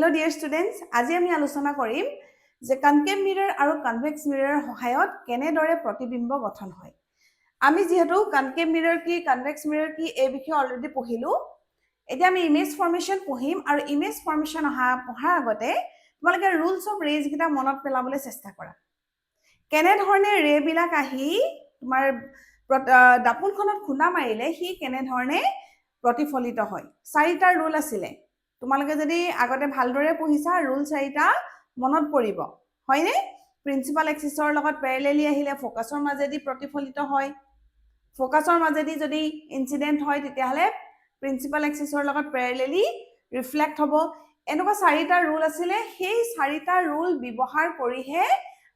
Hello dear students, আজি আমি আলোচনা কৰিম যে কনকেভ মিৰৰ আৰু কনভেক্স মিৰৰ সহায়ত কেনেদৰে প্ৰতিবিম্ব গঠন হয়। আমি যেহেতু কনকেভ মিৰৰ কি কনভেক্স মিৰৰ কি এই বিষয়ে অলৰেডি পঢ়িলো। এতিয়া আমি ইমেজ ফৰ্মেশন পঢ়িম আৰু ইমেজ ফৰ্মেশন পঢ়াৰ আগতে তোমালোকে ৰুলস অফ ৰেজ কিটা মনত পেলাবলৈ চেষ্টা কৰা। কেনে ধৰণে ৰে বিলাক আহি তোমাৰ দাপোনখনত খুন্দা মাৰিলে হি কেনে ধৰণে প্ৰতিফলিত হয়। চাৰিটা ৰুল আছিলে। তোমালোকে যদি আগতে ভালদৰে পঢ়িছা ৰুল চাৰিটা মনত পৰিব হয়নে প্ৰিন্সিপাল এক্সিসৰ লগত প্যাৰেলালি আহিলে ফোকাসৰ মাজেদি প্ৰতিফলিত হয় ফোকাসৰ মাজেদি যদি ইনসিডেন্ট হয় তেতিয়াহলে প্ৰিন্সিপাল এক্সিসৰ লগত প্যাৰেলালি ৰিফ্লেক্ট হ'ব এনেকুৱা চাৰিটা ৰুল আছিলে সেই চাৰিটা ৰুল ব্যৱহাৰ কৰিহে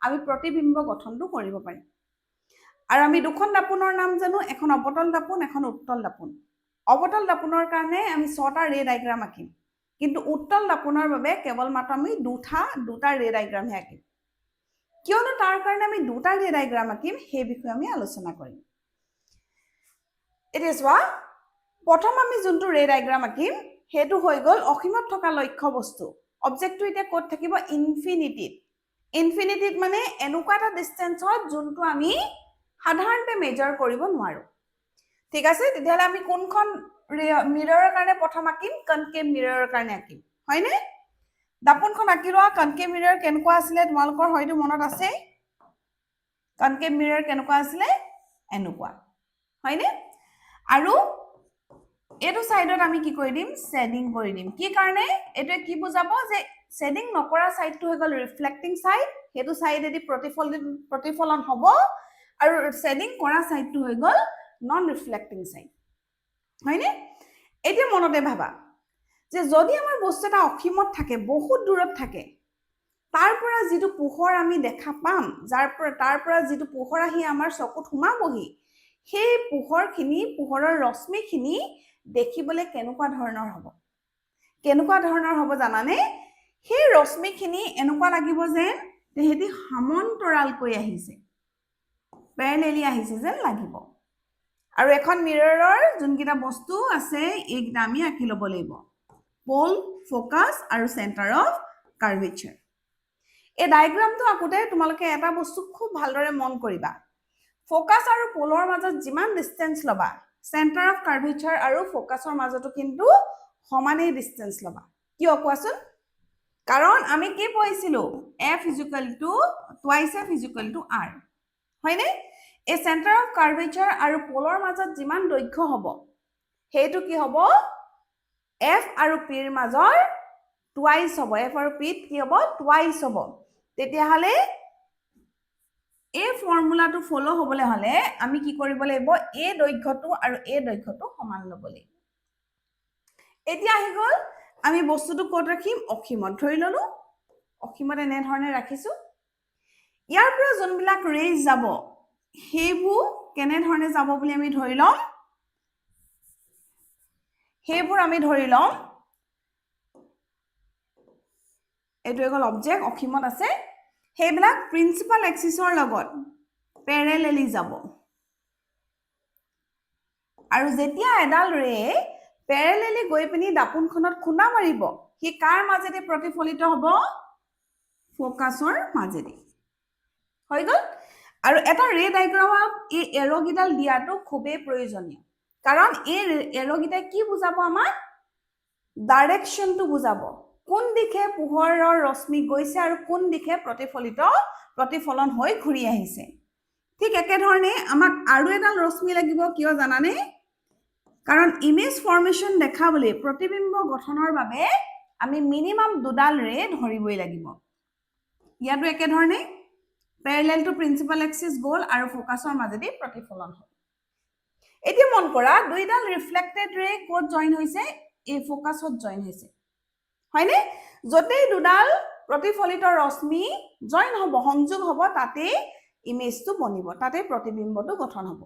আমি প্ৰতিবিম্ব গঠনটো কৰিব পাৰিম আৰু আমি দুখন দাপোনৰ নাম জানো এখন অবতল দাপোন এখন উত্তল দাপোন অবতল দাপোনৰ কাৰণে আমি ছটা ৰে ডায়াগ্ৰাম আঁকিম কিন্তু উত্তল দাপোনৰ বাবে কেৱল মাত্ৰ আমি দুটা ৰে ডায়াগ্ৰাম হে আঁকিম কিয়নো তাৰ কাৰণে আমি দুটা ৰে ডায়াগ্ৰাম আঁকিম সেই বিষয়ে আমি আলোচনা কৰিম ইট ইজ ৱা প্ৰথম আমি যোনটো ৰে ডায়াগ্ৰাম আঁকিম হেতু হৈ গল অসীমত থকা লক্ষ্য বস্তু অবজেক্টটো এতিয়া ক'ত থাকিব ইনফিনিটিত মানে এনেকুৱা এটা ডিসটেন্সত যোনটো আমি সাধাৰণতে মেজাৰ কৰিব নোৱাৰো ঠিক আছে তেতিয়াহলে আমি কোনখন মিৰৰৰ কাৰণে প্ৰথম আঁকিম কনকেভ মিৰৰৰ কাৰণে আঁকিম হয়নে দাপোনখন আঁকি লোৱা কনকেভ মিৰৰ কেনেকুৱা আছিলে তোমালোকৰ হয়তো মনত আছে কনকেভ মিৰৰ কেনেকুৱা আছিলে এনেকুৱা হয়নে আৰু এটো সাইডত আমি কি কৰি দিম শেডিং কৰি দিম কি কাৰণে এটো কি বুজাব যে শেডিং নকৰা সাইডটো হৈ গল ৰিফ্লেক্টিং সাইড হেতু সাইডেদি প্ৰতিফলন হ'ব আৰু শেডিং কৰা সাইডটো হৈ গল নন ৰিফ্লেক্টিং সাইড হয়নে এতিয়া মনতে ভাবা যে যদি আমাৰ বস্তু এটা অসীমত থাকে বহুত দূৰত থাকে তাৰ পৰা যেটো পোহৰ আমি দেখা পাম তাৰ পৰা যেটো পোহৰ আহি আমাৰ চকুত সোমাবহি সেই পোহৰৰ ৰশ্মিখিনি দেখিবলৈ কেনেকুৱা ধৰণৰ হ'ব জানানে সেই ৰশ্মিখিনি এনেকুৱা লাগিব যে তেহেতি সমান্তৰালকৈ আহিছে প্যাৰেলালি আহিছে যেন লাগিব আৰু এখন মিৰৰৰ যোনকিটা বস্তু আছে এইকিটা আমি আঁকি ল'ব লাগিব পোল ফোকাস আৰু সেন্টাৰ অফ কাৰ্ভেচাৰ এই ডায়াগ্ৰামটো আঁকোতে তোমালোকে এটা বস্তু খুব ভালদৰে মন কৰিবা ফোকাস আৰু পোলৰ মাজত যিমান ডিসটেন্স লবা সেন্টাৰ অফ কাৰ্ভেচাৰ আৰু ফোকাসৰ মাজতো কিন্তু সমানেই ডিসটেন্স লবা কিয় কোৱাচোন কাৰণ আমি কি পঢ়িছিলো f twice f r হয়নে এই সেন্টাৰ অফ কাৰ্ভেচাৰ আৰু পোলৰ মাজত যিমান দৈৰ্ঘ্য হ'ব হেতু কি হ'ব f আৰু p ৰ মাজৰ টুৱাইস হ'ব f আৰু p কি হ'ব টুৱাইস হ'ব তেতিয়াহলে এই ফৰ্মুলাটো ফলো হ'বলৈ হলে আমি কি কৰিব লাগিব এই দৈৰ্ঘ্যটো আৰু এই দৈৰ্ঘ্যটো সমান ল'ব লাগিব এতিয়া আহি গল আমি বস্তুটো ক'ত ৰাখিম অসীমত ধৰি ললো অসীমত এনে ধৰণে ৰাখিছো ইয়াৰ পৰা যোনবিলাক ৰেজ যাব হেবোৰ কেনে ধৰণে যাব বুলি আমি ধৰি লম এটো এগল অবজেক্ট অসীমত আছে হেবিলাক প্ৰিন্সিপাল এক্সিসৰ লগত প্যাৰেলালি যাব আৰু যেতিয়া এডাল ৰে প্যাৰেলালি গৈ পিনি দাপোনখনত খুন্দা মাৰিব হি কাৰ মাজেদি প্ৰতিফলিত হ'ব ফোকাসৰ মাজেদি হৈ গল আৰু এটা ৰে ডায়াগ্ৰামত এই এৰো গিডাল দিয়াটো খুবেই প্ৰয়োজনীয় কাৰণ এই এৰো গিটা কি বুজাব আমাক ডাইৰেকশনটো বুজাব কোন দিশে পোহৰৰ ৰশ্মি গৈছে আৰু কোন দিশে প্ৰতিফলন হৈ ঘূৰি আহিছে ঠিক একে ধৰণে আমাক আৰু এডাল ৰশ্মি লাগিব কিয় জানানে কাৰণ ইমেজ ফৰ্মেশন দেখাবলৈ প্ৰতিবিম্ব গঠনৰ বাবে আমি মিনিমাম দুডাল ৰে ধৰিবই লাগিব ইয়াটো একে ধৰণে প্যাৰেলাল টু প্ৰিন্সিপাল এক্সিস গ'ল আৰু ফোকাসৰ মাজেদি প্ৰতিফলন হ'ল এতিয়া মন কৰা দুইডাল ৰিফ্লেক্টেড ৰে কোড জয়েন হৈছে এই ফোকাসত জয়েন হৈছে হয়নে যতেই দুডাল প্ৰতিফলিত ৰশ্মি জয়েন হ'ব সংযোগ হ'ব তাতে ইমেজটো বনিব তাতে প্ৰতিবিম্বটো গঠন হ'ব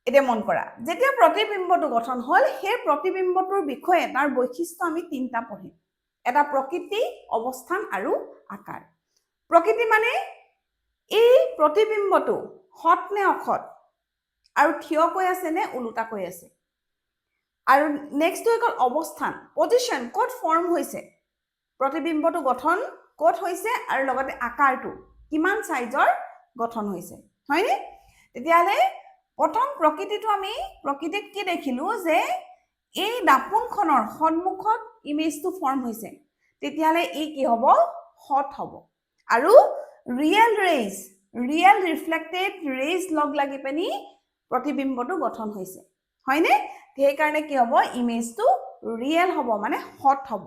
এতিয়া মন কৰা যেতিয়া প্ৰতিবিম্বটো গঠন হ'ল সেই প্ৰতিবিম্বটোৰ বিষয়ে তাৰ বৈশিষ্ট্য আমি তিনটা পঢ়িম এটা প্ৰকৃতি অৱস্থান আৰু আকাৰ প্ৰকৃতি মানে এই প্ৰতিবিম্বটো হট নে অখট আৰু থিয় কৈ আছে নে উলুটা কৈ আছে আৰু নেক্সট হৈ গল অৱস্থান পজিশন ক'ত ফৰ্ম হৈছে প্ৰতিবিম্বটো গঠন ক'ত হৈছে আৰু লগতে আকাৰটো কিমান সাইজৰ গঠন হৈছে হয়নে তেতিয়ালে প্ৰথম প্ৰকৃতিটো আমি প্ৰকৃতিত কি দেখিলো যে এই দাপোনখনৰ সন্মুখত ইমেজটো ফৰ্ম হৈছে তেতিয়ালে ই কি হ'ব হট হ'ব আৰু ৰিয়েল ৰিফ্লেক্টেড ৰেজ লগ লাগি পেনি প্ৰতিবিম্বটো গঠন হৈছে হয়নে সেই কাৰণে কি হ'ব ইমেজটো ৰিয়েল হ'ব মানে হট হ'ব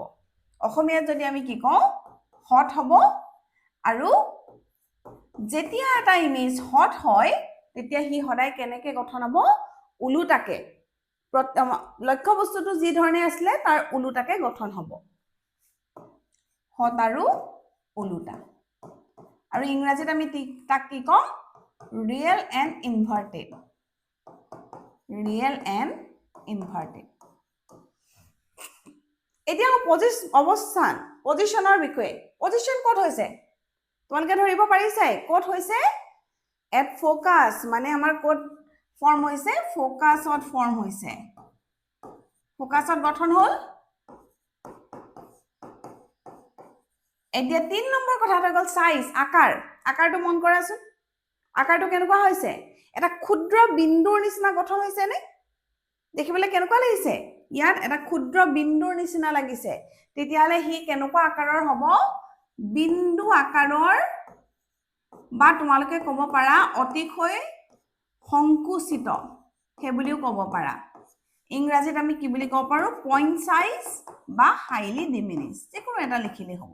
অসমীয়াত যদি আমি কি কওঁ হট হ'ব আৰু যেতিয়া এটা ইমেজ হট হয় তেতিয়া হি সদায় কেনেকে গঠন হ'ব উলুটাকে লক্ষ্য বস্তুটো যি ধৰণে আছিলে তাৰ উলুটাকে গঠন হ'ব হট আৰু উলুটা আৰু ইংৰাজীত আমি তাক কি কম ৰিয়েল এণ্ড ইনভাৰ্টেড এতিয়া পজিশনৰ বিষয়ে পজিশন ক'ত হৈছে তোমালোকে ধৰিব পাৰিছে ক'ত হৈছে এট ফোকাস মানে আমাৰ ক'ত ফৰ্ম হৈছে ফোকাসত ফৰ্ম হৈছে ফোকাসত গঠন হ'ল এতিয়া 3 নম্বৰ কথাটো গল সাইজ আকাৰটো মন কৰাছোন আকাৰটো কেনেকুৱা হৈছে এটা ক্ষুদ্ৰ বিন্দুৰ নিচিনা গঠন হৈছে নে দেখিবলৈ কেনেকুৱা লাগিছে ইয়াত এটা ক্ষুদ্ৰ বিন্দুৰ নিচিনা লাগিছে তেতিয়ালে হি কেনেকুৱা আকাৰৰ হ'ব বিন্দু আকাৰৰ বা তোমালোকে ক'ব পাৰা অতিকৈ সংকুচিত সেই বুলিও ক'ব পাৰা ইংৰাজীত আমি কি বুলি ক'ব পাৰো পইণ্ট সাইজ বা হাইলি ডিমিনিছ যেকোনো এটা লিখিলে হ'ব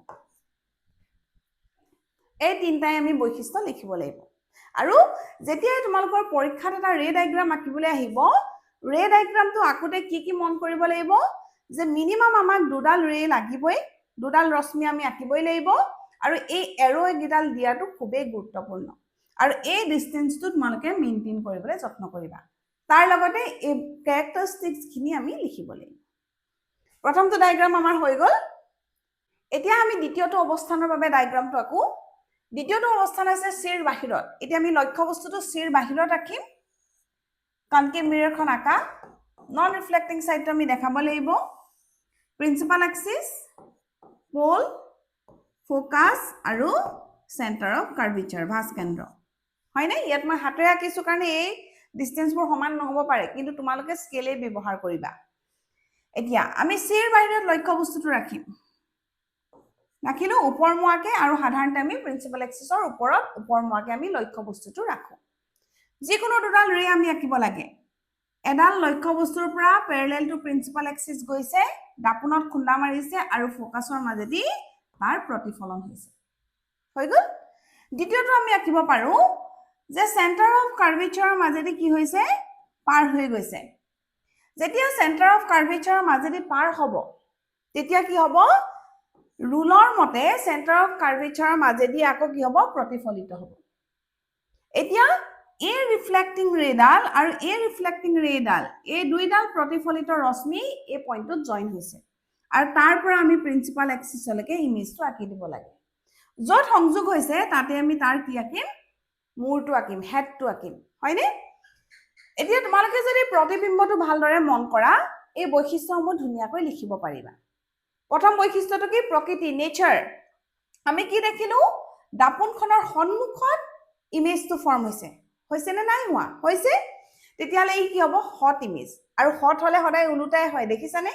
এই তিনটাই আমি বৈশিষ্ট্য লিখিব লাগিব আৰু যেতিয়া তোমালোকৰ পৰীক্ষাত এটা ৰে ডায়াগ্ৰাম আঁকিবলৈ আহিব ৰে ডায়াগ্ৰামটো আঁকোতে কি মন কৰিব লাগিব যে মিনিমাম আমাক দুডাল ৰে লাগিবই দুডাল ৰশ্মি আমি আঁকিবই লাগিব আৰু এই এৰো গিডাল দিয়াটো খুবেই গুৰুত্বপূৰ্ণ আৰু এই ডিসটেন্সটো তোমালোকে মেইনটেইন কৰিবলৈ যত্ন কৰিবা তাৰ লগতে এই ক্যাৰেক্টাৰিষ্টিক্স খিনি আমি লিখিব লাগিব প্ৰথমটো ডায়াগ্ৰাম আমাৰ হৈ গল এতিয়া আমি দ্বিতীয়টো অৱস্থানৰ বাবে ডায়াগ্ৰামটো আঁকো দ্বিতীয়টো অৱস্থান আছে চিৰ বাহিৰত এতিয়া আমি লক্ষ্য বস্তুটো চিৰ বাহিৰত ৰাখিম কনকেভ মিৰৰখন আঁকা নন ৰিফ্লেক্টিং সাইডটো আমি দেখাব লাগিব প্ৰিন্সিপাল এক্সিস পোল ফোকাস আৰু সেন্টাৰ অফ কাৰ্ভেচাৰ ভাঁজ কেন্দ্ৰ হয়নে ইয়াত মই হাতেৰে আঁকিছো কাৰণে এই ডিসটেন্সবোৰ সমান নহব পাৰে কিন্তু তোমালোকে স্কেলে ব্যৱহাৰ কৰিবা এতিয়া আমি চিৰ বাহিৰত লক্ষ্য বস্তুটো ৰাখিম ৰাখিলো ওপৰমুৱাকে আৰু সাধাৰণতে আমি প্ৰিন্সিপাল এক্সিসৰ ওপৰত ওপৰমুৱাকে আমি লক্ষ্য বস্তুটো ৰাখো যিকোনো দুডাল ৰে আমি আঁকিব লাগে এডাল লক্ষ্য বস্তুৰ পৰা প্যাৰেলাল টু প্ৰিন্সিপাল এক্সিস গৈছে দাপোনত খুন্দা মাৰিছে আৰু ফোকাসৰ মাজেদি তাৰ প্ৰতিফলন হৈছে হৈ গল দ্বিতীয়টো আমি আঁকিব পাৰো যে সেন্টাৰ অফ কাৰ্ভেচাৰৰ মাজেদি কি হৈছে পাৰ হৈ গৈছে যেতিয়া সেন্টাৰ অফ কাৰ্ভেচাৰৰ মাজেদি পাৰ হ'ব তেতিয়া কি হ'ব ৰুলৰ মতে সেন্টাৰ অফ কাৰ্ভেচাৰৰ মাজেদি আকৌ কি হ'ব প্ৰতিফলিত হ'ব এতিয়া এই ৰিফ্লেক্টিং ৰেডাল আৰু এই ৰিফ্লেক্টিং ৰেডাল এই দুইডাল প্ৰতিফলিত ৰশ্মি এই পইণ্টত জয়েন হৈছে আৰু তাৰ পৰা আমি প্ৰিন্সিপাল এক্সিসলৈকে ইমেজটো আঁকি দিব লাগে য'ত সংযোগ হৈছে তাতে আমি তাৰ কি আঁকিম মূৰটো আঁকিম হেডটো আঁকিম হয়নে এতিয়া তোমালোকে যদি প্ৰতিবিম্বটো ভালদৰে মন কৰা এই বৈশিষ্ট্যসমূহ ধুনীয়াকৈ লিখিব পাৰিবা প্ৰথম বৈশিষ্ট্যটো কি প্ৰকৃতি নেচাৰ আমি কি দেখিলো দাপোনখনৰ সন্মুখত ইমেজটো ফৰ্ম হৈছে নে নাই হোৱা হৈছে তেতিয়ালে ই কি হ'ব হট ইমেজ আৰু হট হলে সদায় উলুটাই হয় দেখিছানে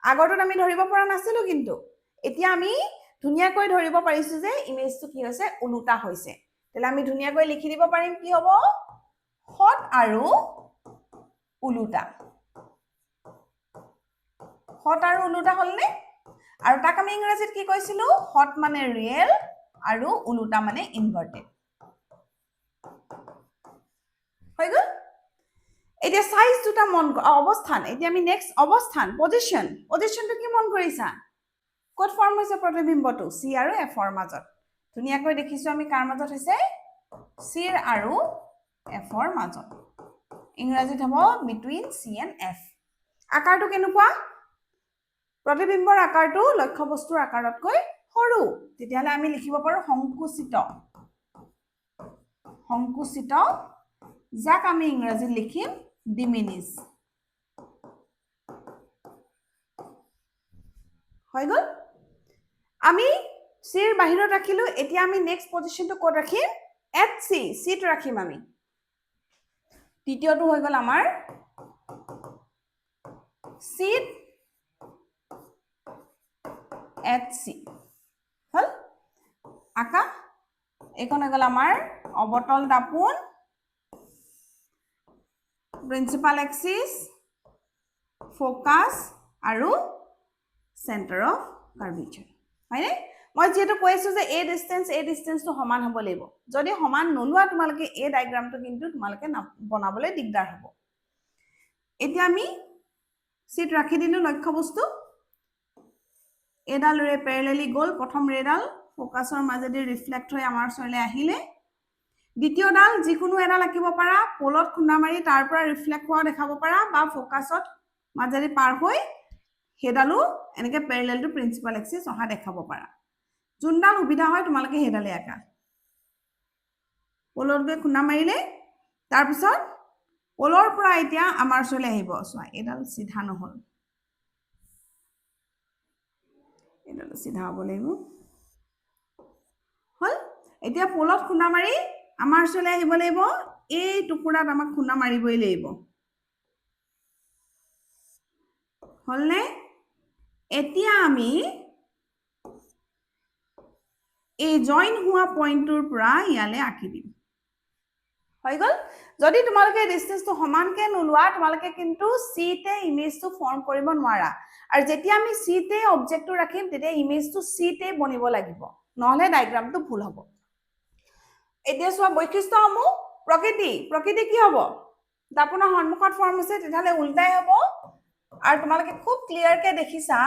আগৰটোত আমি ধৰিব পৰা নাছিলো কিন্তু এতিয়া আমি ধুনীয়াকৈ ধৰিব পাৰিছো যে ইমেজটো কি হৈছে উলুটা হৈছে তেলে আমি ধুনীয়াকৈ লিখি দিব পাৰিম কি হ'ব হট আৰু উলুটা হট আৰু উলুটা হলনে আৰু তাক আমি ইংৰাজীত কি কৈছিলো হট মানে ৰিয়েল আৰু উলুটা মানে ইনভাৰ্টেড হৈ গল এতিয়া সাইজ দুটা মন অৱস্থান এতিয়া আমি নেক্সট অৱস্থান পজিশনটো কি মন কৰিছা ক'ত ফৰ্ম হৈছে প্ৰতিবিম্বটো সি আৰু এফৰ মাজত ধুনীয়াকৈ দেখিছো আমি কাৰ মাজত হৈছে চিৰ আৰু এফৰ মাজত ইংৰাজীত হ'ব বিটুইন সি এণ্ড এফ আকাৰটো কেনেকুৱা প্ৰতিবিম্বৰ আকাৰটো লক্ষ্য বস্তুৰ আকাৰতকৈ সৰু তেতিয়াহলে আমি লিখিব পাৰো সংকুচিত যাক আমি ইংৰাজীত লিখিম ডিমিনিছ হৈ গল আমি চিৰ বাহিৰত ৰাখিলো এতিয়া আমি নেক্সট পজিশনটো ক'ত ৰাখিম এট সি সিট ৰাখিম আমি দ্বিতীয়টো হৈ গল আমাৰ সিট এট সি হল আকা এখন হৈ গল আমাৰ অবতল দাপোন প্ৰিন্সিপাল এক্সিস ফোকাস আৰু সেন্টাৰ অফ কাৰ্ভেচাৰ হয়নে মই যেটো কৈছো যে এই ডিসটেন্সটো সমান হ'ব লাগিব যদি সমান নলোৱা তোমালকে এই ডায়াগ্ৰামটো কিন্তু তোমালকে বনাবলৈ দিগদাৰ হ'ব এতিয়া আমি সিট ৰাখি দিলো লক্ষ্য বস্তু এডাল ৰে প্যাৰেলালি গল প্ৰথম ৰেডাল ফোকাসৰ মাজেদি ৰিফ্লেক্ট হৈ আমাৰ ওচৰলৈ আহিলে দ্বিতীয় ডাল যিকোনো এডাল আঁকিব পাৰা পোলত খুন্দা মাৰি তাৰ পৰা ৰিফ্লেক্ট হোৱা দেখাব পাৰা বা ফোকাসত মাজেদি পাৰ হৈ হেডালো এনেকে প্যাৰেলাল টু প্ৰিন্সিপাল এক্সিস অহা দেখাব পাৰা যোনডাল সুবিধা হয় তোমালকে হেডালে আঁকা পোলত গৈ খুন্দা মাৰিলে তাৰ পিছত পোলৰ পৰা এতিয়া আমাৰ ওচৰলৈ আহিব চোৱা এডাল সিধা নহল এডাল সিধা হ'ব লাগিব হল এতিয়া পোলত খুন্দা মাৰি আমাৰ ওচৰলৈ আহিব লাগিব এই টুকুৰাত আমাক খুন্দা মাৰিবই লাগিব হলনে এতিয়া আমি এই জয়েন হোৱা পইণ্টৰ পৰা ইয়ালে আঁকি দিম হৈ গল যদি তোমালকে ডিসটেন্সটো সমানকে নলোৱা তোমালকে কিন্তু সি তে ইমেজটো ফৰ্ম কৰিব নোৱাৰা আৰু যেতিয়া আমি সি তে অবজেক্টটো ৰাখিম তেতিয়া ইমেজটো সি তে বনিব লাগিব নহলে ডায়াগ্ৰামটো ভুল হ'ব এতিয়া সোৱা বৈশিষ্ট্যসমূহ প্ৰকৃতি কি হ'ব দাপোনৰ সন্মুখত ফৰ্ম হৈছে তেতিয়ালে উল্টাই হ'ব আৰু তোমালকে খুব ক্লিয়াৰকে দেখিছা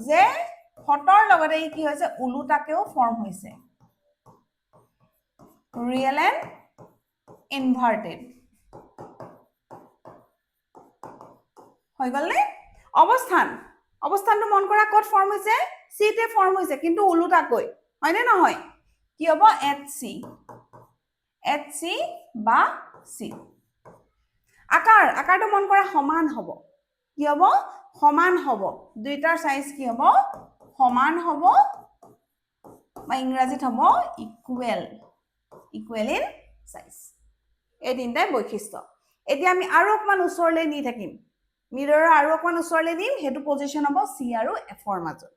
যে ফটৰ লগতে কি হৈছে উলুটাকেও ফৰ্ম হৈছে ৰিয়েল এণ্ড ইনভাৰ্টেড হৈ গল নে অৱস্থানটো মন কৰা ক'ত ফৰ্ম হৈছে সি তে ফৰ্ম হৈছে কিন্তু উলুটাকৈ হয় নে নহয় কি হ'ব এট সি বা সি আকাৰটো মন কৰা সমান হ'ব কি হ'ব সমান হ'ব দুইটাৰ সাইজ কি হ'ব সমান হ'ব বা ইংৰাজীত হ'ব ইকুৱেল ইন সাইজ এই তিনটাই বৈশিষ্ট্য এতিয়া আমি আৰু অকমান ওচৰলৈ নি থাকিম মিৰৰৰ আৰু অকমান ওচৰলৈ দিম হেতু পজিশন হ'ব সি আৰু এফৰ মাজত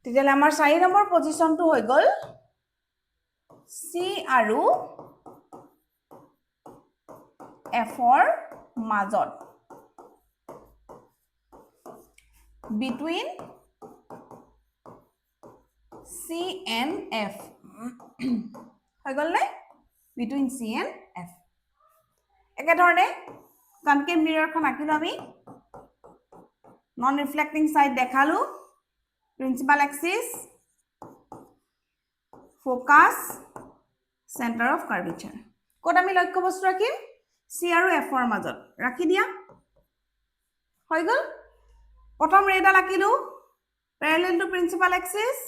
তেতিয়ালে আমাৰ 4 নম্বৰ পজিশনটো হৈ গল সি আৰু এফৰ মাজত between C and F হৈ গল নে between C and F একে ধৰণে কনকেভ মিৰৰখন আঁকিলো আমি নন ৰিফ্লেক্টিং সাইড দেখালো principal axis focus centre of curvature code আমি লক্ষ্য বস্তু ৰাখিম সি আৰু এফৰ মাজত ৰাখি দিয়া হৈ গল প্ৰথম ৰেডাল আঁকিলো প্যাৰেলাল টু প্ৰিন্সিপাল এক্সিস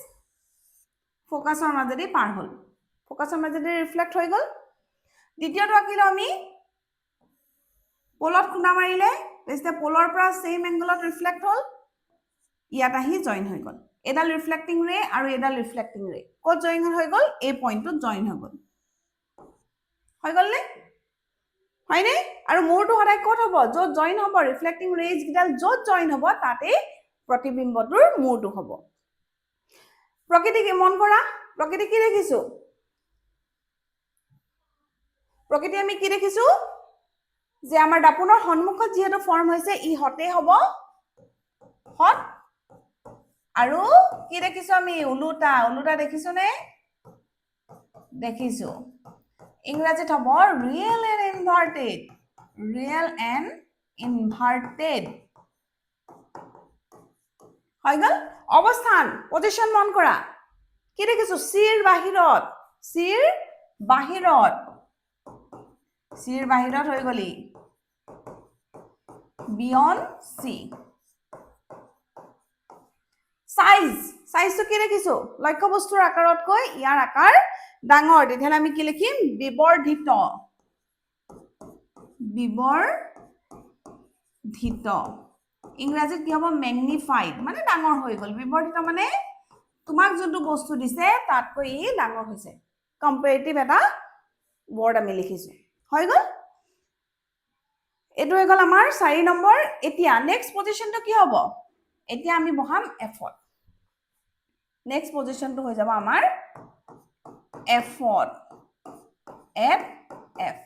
ফোকাসৰ মাজেদি পাৰ হল ফোকাসৰ মাজেদি ৰিফ্লেক্ট হৈ গল দ্বিতীয়টো আঁকিলো আমি পোলত খুন্দা মাৰিলে তেতিয়া পোলৰ পৰা সেম এংগলত ৰিফ্লেক্ট হল ইয়াত আহি জয়েন হৈ গল এডাল ৰিফ্লেক্টিং ৰে আৰু এডাল ৰিফ্লেক্টিং ৰে ক'ত জয়েন হৈ গল এই পইণ্টত জয়েন হৈ গল নে হয়নে আৰু মূৰটো সদায় ক'ত হ'ব য'ত জয়েন হ'ব ৰিফ্লেক্টিং ৰেজ গিডাল য'ত জয়েন হ'ব তাতে প্ৰতিবিম্বটোৰ মূৰটো হ'ব প্ৰকৃতিকে মন কৰা প্ৰকৃতি কি দেখিছো প্ৰকৃতি আমি কি দেখিছো যে আমাৰ দাপোনৰ সন্মুখত যেহেতু ফৰ্ম হৈছে ই হতে হ'ব হট আৰু কি দেখিছো আমি উলুটা দেখিছো নে দেখিছো ইংৰাজীত হ'ব ৰিয়েল এণ্ড ইনভাৰ্টেড হৈ গল অৱস্থান পজিশন মন কৰা কি দেখিছো সিৰ বাহিৰত হৈ গলি বিয়ন্ড সি সাইজটো কি দেখিছো লক্ষ্য বস্তুৰ আকাৰতকৈ ইয়াৰ আকাৰ ডাঙৰ তেতিয়াহলে আমি কি লিখিম বিবৰ্ধিত ইংৰাজীত কি হ'ব ম্যাগনিফাইড মানে ডাঙৰ হৈ গ'ল বিবৰ্ধিত মানে তোমাক যোনটো বস্তু দিছে তাতকৈ ই ডাঙৰ হৈছে কম্পাৰেটিভ এটা ৱৰ্ড আমি লিখিছো হৈ গ'ল এটো হৈ গ'ল আমাৰ 4 নম্বৰ এতিয়া নেক্সট পজিশনটো কি হ'ব এতিয়া আমি বহাম এফত নেক্সট পজিশনটো হৈ যাব আমাৰ এফত F F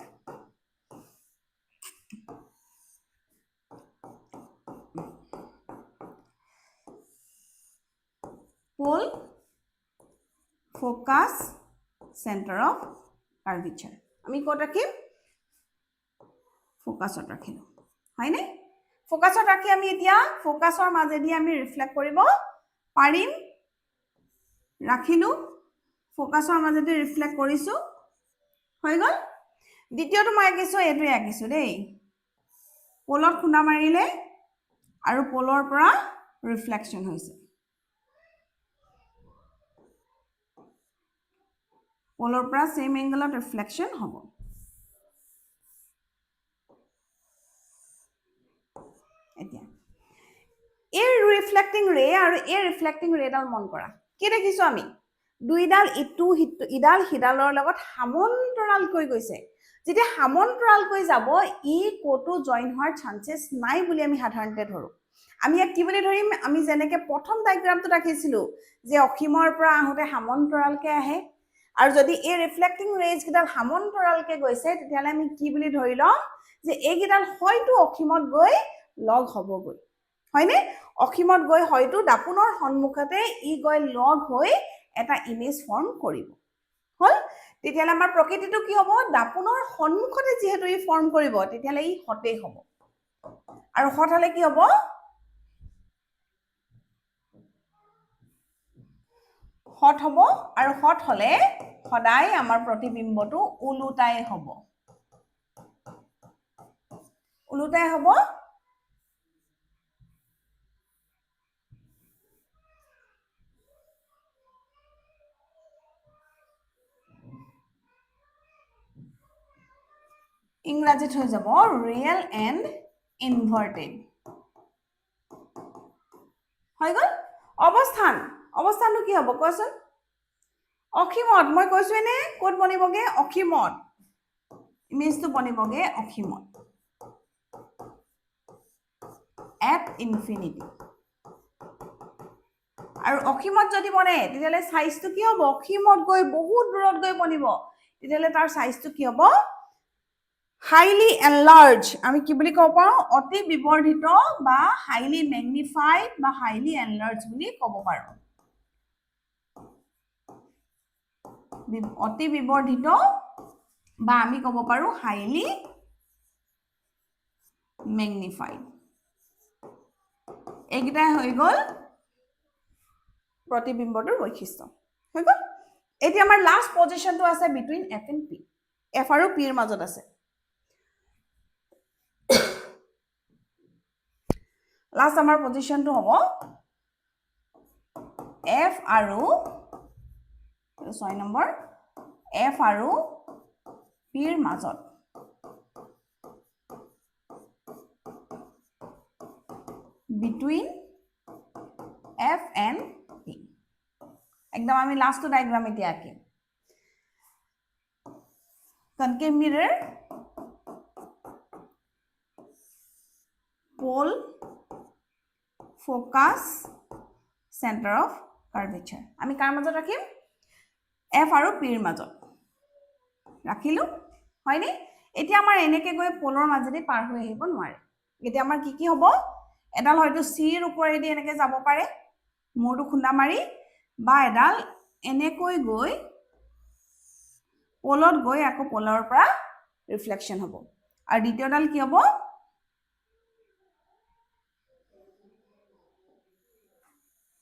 pole focus centre of curvature আমি কত ৰাখিম ফোকাসত ৰাখিলো হয়নে ফোকাসত ৰাখি আমি এতিয়া ফোকাসৰ মাজেদি আমি ৰিফ্লেক্ট কৰিব পাৰিম ৰাখিলো ফোকাসৰ মাজেদি ৰিফ্লেক্ট কৰিছো হৈ গল দ্বিতীয়টো মই আঁকিছো এটোই আঁকিছো দেই পোলত খুন্দা মাৰিলে আৰু পোলৰ পৰা ৰিফ্লেকশন হৈছে পোলৰ পৰা সেম এংগলত ৰিফ্লেকশন হ'ব এতিয়া এই ৰিফ্লেক্টিং ৰে আৰু এই ৰিফ্লেক্টিং ৰেডাল মন কৰা কি দেখিছো আমি দুইডাল ইডাল হিডালৰ লগত সমান্তৰাল কৈ গৈছে যেতিয়া সমান্তৰাল কৈ যাব ই কোটো জয়েন হোৱাৰ চান্সেস নাই বুলি আমি সাধাৰণতে ধৰো আমি ইয়াক কি বুলি ধৰিম আমি যেনেকে প্ৰথম ডায়াগ্ৰামটো ৰাখিছিলো যে অসীমৰ পৰা আহোতে সমান্তৰালকে আহে আৰু যদি এই ৰিফ্লেক্টিং ৰেজ কিডাল সমান্তৰালকে গৈছে তেতিয়ালে আমি কি বুলি ধৰি লম যে এই কিডাল হয়তো অসীমত গৈ লগ হ'বগৈ হয়নে অসীমত গৈ হয়তো দাপুনৰ সন্মুখতে ই গৈ লগ হৈ এটা ইমেজ ফৰ্ম কৰিব হল তেতিয়ালে আমাৰ প্ৰকৃতিটো কি হ'ব দাপুনৰ সন্মুখতে যেহেতু ই ফৰ্ম কৰিব তেতিয়ালে ই হতে হ'ব আৰু হত হলে কি হ'ব হট হ'ব আৰু হট হলে সদায় আমাৰ প্ৰতিবিম্বটো উলুটাই হ'ব ইংৰাজীত হৈ যাব ৰিয়েল এণ্ড ইনভাৰ্টেড হৈ গ'ল অৱস্থানটো কি হ'ব কোৱাচোন অসীমত মই কৈছো এনে ক'ত বনিবগে অসীমত ইমেজটো বনিবগে অসীমত at infinity আৰু অসীমত যদি বনে তেতিয়ালে সাইজটো কি হ'ব অসীমত গৈ বহুত দূৰত গৈ বনিব তেতিয়ালে তাৰ সাইজটো কি হ'ব highly enlarged আমি কি বুলি কব পাৰো অতি বিবৰ্ধিত বা highly magnified বা highly enlarged বুলি কব পাৰো অতি বিবৰ্ধিত বা আমি কব পাৰো highly magnified এইগিটা হৈ গল প্ৰতিবিম্বটোৰ বৈশিষ্ট্য হৈ গল এতিয়া আমাৰ লাষ্ট পজিশনটো আছে between f and p f আৰু p ৰ মাজত আছে লাষ্ট আমাৰ পজিশনটো হ'ব f আৰু 6 নম্বৰ f আৰু p ৰ মাজত between f and p একদম আমি লাস্ট ডায়াগ্রাম এতিয়া আঁকিম concave mirror pole focus center of curvature আমি কাৰ মাজত ৰাখিম f আৰু p ৰ মাজত ৰাখিলো হয়নে এতিয়া আমাৰ এনেকে গৈ পোলৰ মাজেদি পাৰ হৈ আহিব নোৱাৰে এতিয়া আমাৰ কি হ'ব এডাল হয়তো c ৰ ওপৰেদি এনেকে যাব পাৰে মোৰটো খুন্দা মাৰি বা এডাল এনেকৈ গৈ পোলত গৈ আকৌ পোলৰ পৰা ৰিফ্লেকশন হ'ব আৰু দ্বিতীয়ডাল কি হ'ব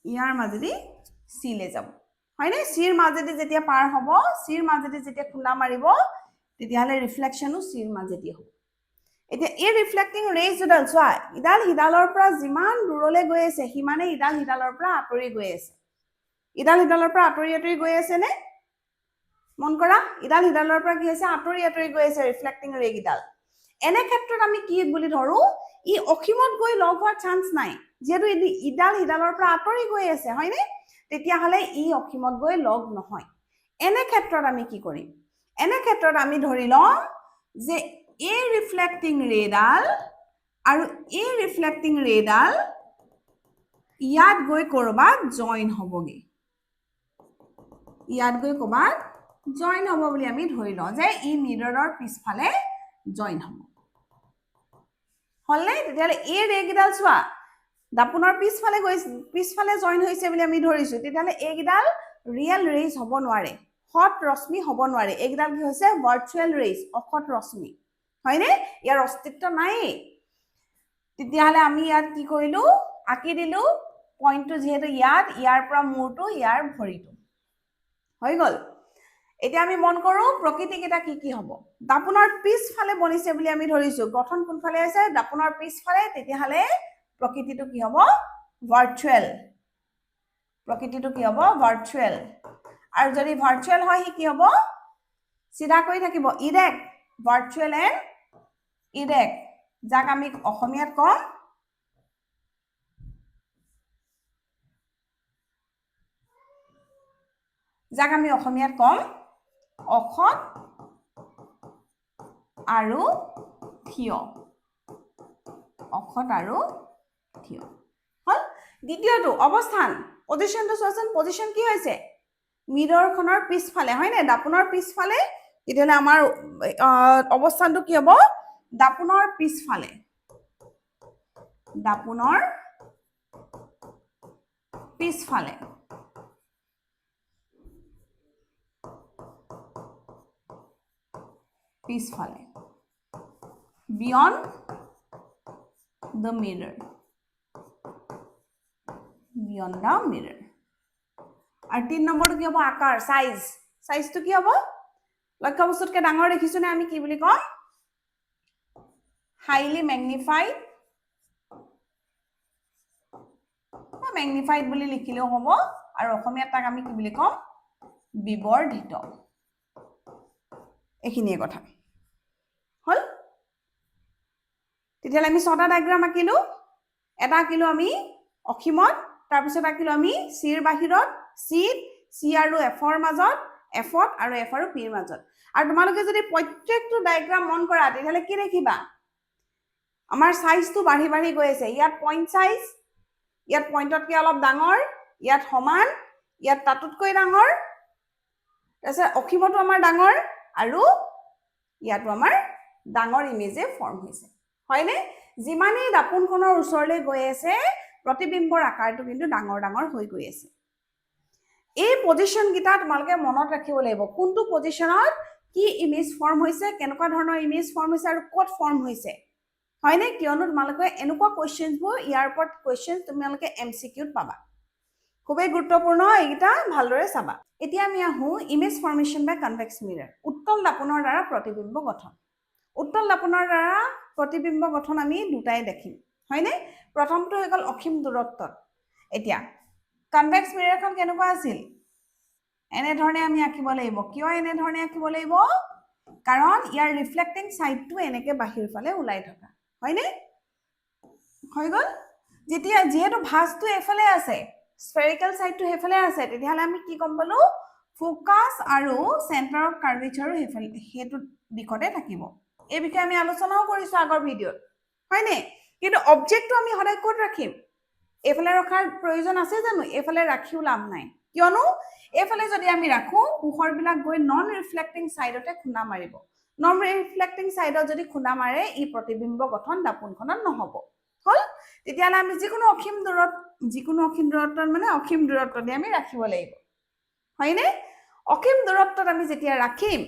ইয়াৰ মাজেদি c লে যাব হয়নে c ৰ মাজেদি যেতিয়া পাৰ হ'ব c ৰ মাজেদি যেতিয়া খুন্দা মাৰিব তেতিয়ালে ৰিফ্লেকশনও c ৰ মাজেদি হ'ব এতিয়া এই ৰিফ্লেক্টিং ৰেজ জডাল চোৱা ইডাল হিডালৰ পৰা যিমান দূৰলৈ গৈ আছে হিমানে ইডাল হিডালৰ পৰা আঁতৰি গৈ আছে ইডাল হিডালৰ পৰা আঁতৰি গৈ আছে নে মন কৰা ইডাল হিডালৰ পৰা কি হৈছে আঁতৰি গৈ আছে ৰিফ্লেক্টিং ৰে গিডাল এনে ক্ষেত্ৰত আমি কি বুলি ধৰো ই অসীমত গৈ লগ হোৱাৰ চান্স নাই যেহেতু ইডাল সিডালৰ পৰা আঁতৰি গৈ আছে হয়নে তেতিয়াহলে ই অসীমত গৈ লগ নহয় এনে ক্ষেত্ৰত আমি কি কৰিম এনে ক্ষেত্ৰত আমি ধৰি লম যে এই ৰিফ্লেক্টিং ৰেডাল আৰু এই ৰিফ্লেক্টিং ৰেডাল ইয়াত গৈ কৰবাত জয়েন হ'বগে ইয়াত গৈ কৰবাত জয়েন হ'ব বুলি আমি ধৰি লওঁ যে ই মিৰৰৰ পিছফালে জয়েন হ'ব হলনে তেতিয়াহলে এই ৰেগিডাল চোৱা দাপোনৰ পিছফালে জয়েন হৈছে বুলি আমি ধৰিছো তেতিয়াহলে এইগিডাল ৰিয়েল ৰেজ হ'ব নোৱাৰে হট ৰশ্মি হ'ব নোৱাৰে এইগিডাল কি হৈছে ভাৰ্চুৱেল ৰেজ অসৎ ৰশ্মি হয়নে ইয়াৰ অস্তিত্ব নাই তেতিয়াহলে আমি ইয়াত কি কৰিলো আঁকি দিলো পইণ্টটো যেহেতু ইয়াৰ পৰা মূৰটো ইয়াৰ ভৰিটো হৈ গল এতিয়া আমি মন কৰো প্ৰকৃতি কেইটা কি হ'ব দাপোনৰ পিছফালে বনিছে বুলি আমি ধৰিছো গঠন কোনফালে আছে দাপোনৰ পিছফালে তেতিয়াহলে প্ৰকৃতিটো কি হ'ব ভাৰ্চুৱেল প্ৰকৃতিটো কি হ'ব ভাৰ্চুৱেল আৰু যদি ভাৰ্চুৱেল হয় কি হ'ব সিধা কৰি থাকিব ইৰেক্ট ভাৰ্চুৱেল এণ্ড ইৰেক্ট যাক আমি অসমীয়াত কম অসৎ আৰু থিয় অসৎ আৰু থিয় হল দ্বিতীয়টো অৱস্থান পজিশনটো চোৱাচোন পজিশন কি হৈছে মিৰৰখনৰ পিছফালে হয় নে দাপোনৰ পিছফালে তেতিয়াহলে আমাৰ অৱস্থানটো কি হ'ব দাপোনৰ পিছফালে beyond the mirror আৰু 3 নম্বৰটো কি হ'ব আকাৰ সাইজটো কি হ'ব লক্ষ্য বস্তুতকৈ ডাঙৰ দেখিছো নে আমি কি বুলি কম হাইলি ম্যাগনিফাইড বুলি লিখিলেও হ'ব আৰু অসমীয়াত তাক আমি কি বুলি কম বিবৰ্ধিত এইখিনিয়ে কথা হল তেতিয়াহ'লে আমি 6টা ডায়াগ্ৰাম আঁকিলো এটা আঁকিলো আমি অসীমত তাৰপিছত আঁকিলো আমি চিৰ বাহিৰত চি আৰু এফৰ মাজত এফত আৰু এফ আৰু পিৰ মাজত আৰু তোমালোকে যদি প্ৰত্যেকটো ডায়াগ্ৰাম মন কৰা তেতিয়াহ'লে কি দেখিবা আমাৰ সাইজটো বাঢ়ি গৈ আছে ইয়াত পইণ্ট সাইজ ইয়াত পইণ্টতকৈ অলপ ডাঙৰ ইয়াত সমান ইয়াত তাতোতকৈ ডাঙৰ তাৰপিছত অসীমতো আমাৰ ডাঙৰ আৰু ইয়াতো আমাৰ ডাঙৰ ইমেজে ফৰ্ম হৈছে হয়নে যিমানেই দাপোনখনৰ ওচৰলৈ গৈ আছে প্ৰতিবিম্বৰ আকাৰটো কিন্তু ডাঙৰ হৈ গৈ আছে এই পজিশন কিটা তোমালোকে মনত ৰাখিব লাগিব কোনটো পজিশনত কি ইমেজ ফৰ্ম হৈছে কেনেকুৱা ধৰণৰ ইমেজ ফৰ্ম হৈছে আৰু ক'ত ফৰ্ম হৈছে হয়নে কিয়নো তোমালোকে এনেকুৱা কোৱেশ্চনবোৰ ইয়াৰ ওপৰত কোৱেশ্চন তোমালোকে এমসিকিউত পাবা খুবেই গুৰুত্বপূৰ্ণ এইটা ভালদৰে চাবা এতিয়া আমি আহো ইমেজ ফৰ্মেশন বাই কনভেক্স মিৰৰ উত্তল দাপোনৰ দ্বাৰা প্ৰতিবিম্ব গঠন উত্তল দাপোনৰ দ্বাৰা প্ৰতিবিম্ব গঠন আমি দুটাই দেখিম হয়নে প্ৰথমটো হৈ গল অসীম দূৰত্বত এতিয়া কনভেক্স মিৰৰখন কেনেকুৱা আছিল এনে ধৰণে আমি আঁকিব লাগিব কিয় এনে ধৰণে আঁকিব লাগিব কাৰণ ইয়াৰ ৰিফ্লেক্টিং সাইডটো এনেকে বাহিৰ ফালে ওলাই থকা হয়নে হৈ গল যেতিয়া যেহেতু ভাঁজটো এফালে আছে স্ফেৰিকেল সাইডটো হেফালে আছে তেতিয়াহলে আমি কি কম পালো ফোকাস আৰু সেন্টাৰ অফ কাৰ্ভেচাৰ হেতু দিশতে থাকিব এই বিষয়ে আমি আলোচনাও কৰিছো আগৰ ভিডিঅত হয়নে কিন্তু অবজেক্টটো আমি হদাই ক'ত ৰাখিম এফালে ৰখাৰ প্ৰয়োজন আছে জানো এফালে ৰাখিও লাভ নাই কিয়নো এফালে যদি আমি ৰাখো পোহৰবিলাক গৈ নন ৰিফ্লেক্টিং সাইডতে খুনা মাৰিব নন ৰিফ্লেক্টিং সাইডত যদি খুনা মাৰে ই প্ৰতিবিম্ব গঠন দাপোনখনত নহব হল তেতিয়াহলে আমি যিকোনো অসীম দূৰত্বত মানে অসীম দূৰত্বতে আমি ৰাখিব লাগিব হয়নে অসীম দূৰত্বত আমি যেতিয়া ৰাখিম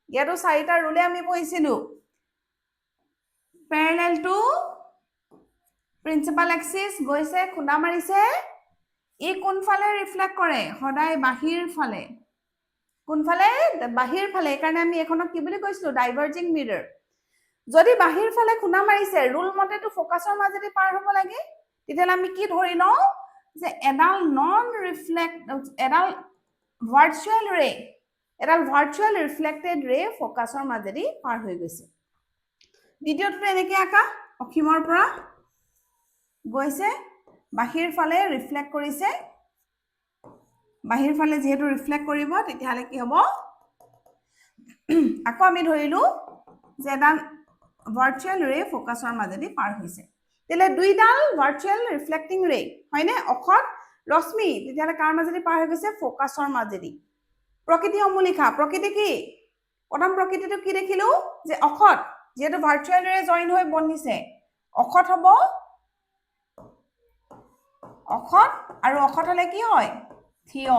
ইয়াতো 4টা ৰুলে আমি পঢ়িছিলো প্যাৰেলাল টু প্ৰিন্সিপাল এক্সিস গৈছে খুনা মাৰিছে ই কোনফালে ৰিফ্লেক্ট কৰে সদায় বাহিৰ ফালে কোনফালে বাহিৰ ফালে কাৰণ আমি এখনক কি বুলি কৈছিলো ডাইভাৰ্জিং মিৰৰ যদি বাহিৰ ফালে খুনা মাৰিছে ৰুল মতেটো ফোকাসৰ মাজেদি পাৰ হ'ব লাগে তেতিয়াহলে আমি কি ধৰি লওঁ যে এডাল ভাৰ্চুৱেল ৰিফ্লেক্টেড ৰে ফোকাসৰ মাজেদি পাৰ হৈ গৈছে দ্বিতীয়টো এনেকৈ আঁকা অসীমৰ পৰা গৈছে বাহিৰ ফালে ৰিফ্লেক্ট কৰিছে বাহিৰ ফালে যেহেতু ৰিফ্লেক্ট কৰিব তেতিয়াহ'লে কি হ'ব আকৌ আমি ধৰিলো যে এডাল ভাৰ্চুৱেল ৰে ফোকাছৰ মাজেদি পাৰ হৈছে তেলে দুইডাল ভাৰ্চুৱেল ৰিফ্লেক্টিং ৰে হয়নে অখত ৰশ্মি তেতিয়াহ'লে কাৰ মাজেদি পাৰ হৈ গৈছে ফোকাছৰ মাজেদি প্ৰকৃতি অমূলিকা প্ৰকৃতি কি প্ৰথম প্ৰকৃতিটো কি দেখিলো যে অখত যেহেতু ভাৰ্চুৱেল ৰে জইন হৈ বনিছে অখত হ'ব অখত আৰু অখত হলে কি হয় থিয়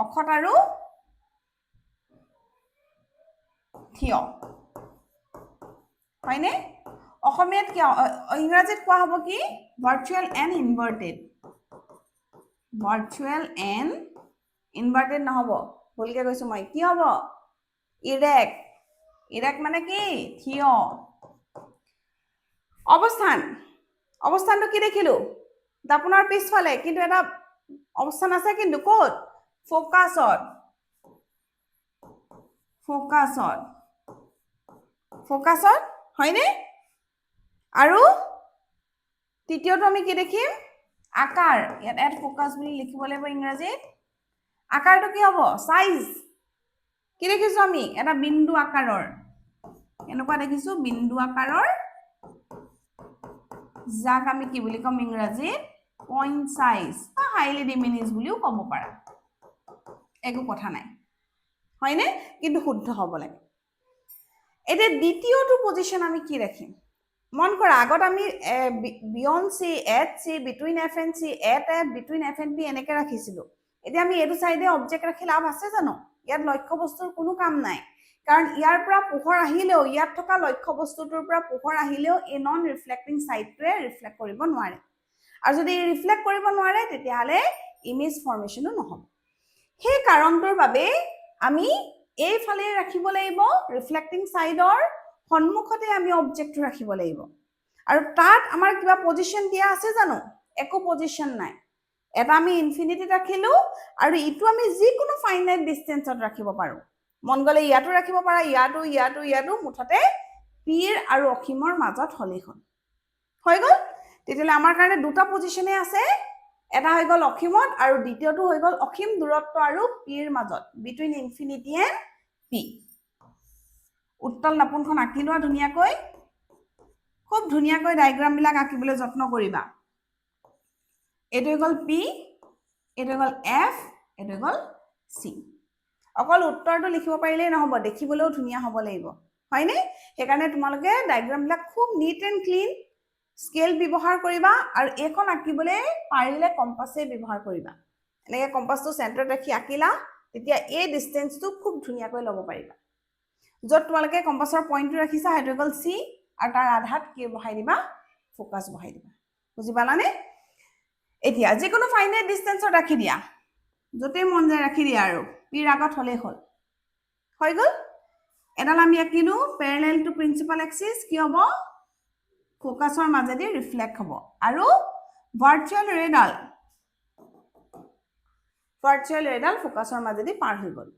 অখত আৰু থিয় হয়নে অসমীয়াত কি ইংৰাজীত কোৱা হ'ব কি ভাৰ্চুৱেল এণ্ড ইনভাৰ্টেড নহব ভুলকে কৈছো মই কি হ'ব ইৰেক্ট মানে কি থিয় অৱস্থানটো কি দেখিলো দাপোনৰ পিছফালে কিন্তু এটা অৱস্থান আছে কিন্তু ক'ত ফোকাছত হয়নে আৰু তৃতীয়টো আমি কি দেখিম আকাৰ ইয়াত এড ফোকাস বুলি লিখিব লাগিব ইংৰাজীত আকাৰটো কি হ'ব সাইজ কি দেখিছো আমি এটা বিন্দু আকাৰৰ এনেকুৱা দেখিছো বিন্দু আকাৰৰ যাক আমি কি বুলি কম ইংৰাজীত পইণ্ট সাইজ বা হাইলি ডিমিনিছ বুলিও ক'ব পাৰা একো কথা নাই হয়নে কিন্তু শুদ্ধ হ'ব লাগে এতিয়া দ্বিতীয়টো পজিশন আমি কি ৰাখিম মন কৰা আগত আমি beyond C at C between F and C at F between F and B এনেকৈ ৰাখিছিলোঁ এতিয়া আমি এইটো চাইডে অবজেক্ট ৰাখি লাভ আছে জানো ইয়াত লক্ষ্য বস্তুৰ কোনো কাম নাই কাৰণ ইয়াৰ পৰা পোহৰ আহিলেও ইয়াত থকা লক্ষ্য বস্তুটোৰ পৰা পোহৰ আহিলেও এই নন ৰিফ্লেক্টিং সাইডটোৱে ৰিফ্লেক্ট কৰিব নোৱাৰে আৰু যদি ৰিফ্লেক্ট কৰিব নোৱাৰে তেতিয়াহ'লে ইমেজ ফৰ্মেশ্যনো নহ'ব সেই কাৰণটোৰ বাবে আমি এইফালে ৰাখিব লাগিব ৰিফ্লেক্টিং সাইডৰ সন্মুখতে আমি অবজেক্টটো ৰাখিব লাগিব আৰু তাত আমাৰ কিবা পজিশন দিয়া আছে জানো একো পজিশন নাই এটা আমি ইনফিনিটিত ৰাখিলো আৰু ইটো আমি যিকোনো ফাইনাইট ডিসটেন্সত ৰাখিব পাৰো মন গলে ইয়াটো ৰাখিব পাৰা ইয়াটো মুঠতে পিৰ আৰু অসীমৰ মাজত হলেই হ'ল হৈ গল তেতিয়ালে আমাৰ কাৰণে দুটা পজিশনে আছে এটা হৈ গল অসীমত আৰু দ্বিতীয়টো হৈ গল অসীম দূৰত্ব আৰু পিৰ মাজত বিটুইন ইনফিনিটি এণ্ড পি উত্তল নাপনখন আঁকি লোৱা ধুনীয়াকৈ খুব ধুনীয়াকৈ ডায়াগ্ৰাম বিলাক আঁকিবলৈ যত্ন কৰিবা এইটো হৈ গল পি এইটো হৈ গল এফ এইটো হৈ গল সি অকল উত্তৰটো লিখিব পাৰিলেই নহব দেখিবলৈও ধুনীয়া হ'ব লাগিব হয়নে সেইকাৰণে তোমালোকে ডায়াগ্ৰাম বিলাক খুব নিট এণ্ড ক্লিন স্কেল ব্যৱহাৰ কৰিবা আৰু এখন আঁকিবলৈ পাৰিলে কম্পাছে ব্যৱহাৰ কৰিবা এনেকৈ কম্পাছটো চেণ্টাৰত ৰাখি আঁকিলা তেতিয়া এই ডিষ্টেন্সটো খুব ধুনীয়াকৈ ল'ব পাৰিবা য'ত তোমালোকে কম্পাছৰ পইণ্টটো ৰাখিছা সেইটো গ'ল চি আৰু তাৰ আধাত কি বহাই দিবা ফোকাছ বহাই দিবা বুজি পালানে এতিয়া যিকোনো ফাইনাইট ডিষ্টেন্সত ৰাখি দিয়া য'তেই মন যায় ৰাখি দিয়া আৰু পিৰ আগত হ'লেই হ'ল হৈ গ'ল এডাল আমি আঁকিলো পেৰেলেল টু প্ৰিন্সিপাল এক্সিছ কি হ'ব ফোকাছৰ মাজেদি ৰিফ্লেক্ট হ'ব আৰু ভাৰ্চুৱেল ৰেডাল ফোকাছৰ মাজেদি পাৰ হৈ গ'ল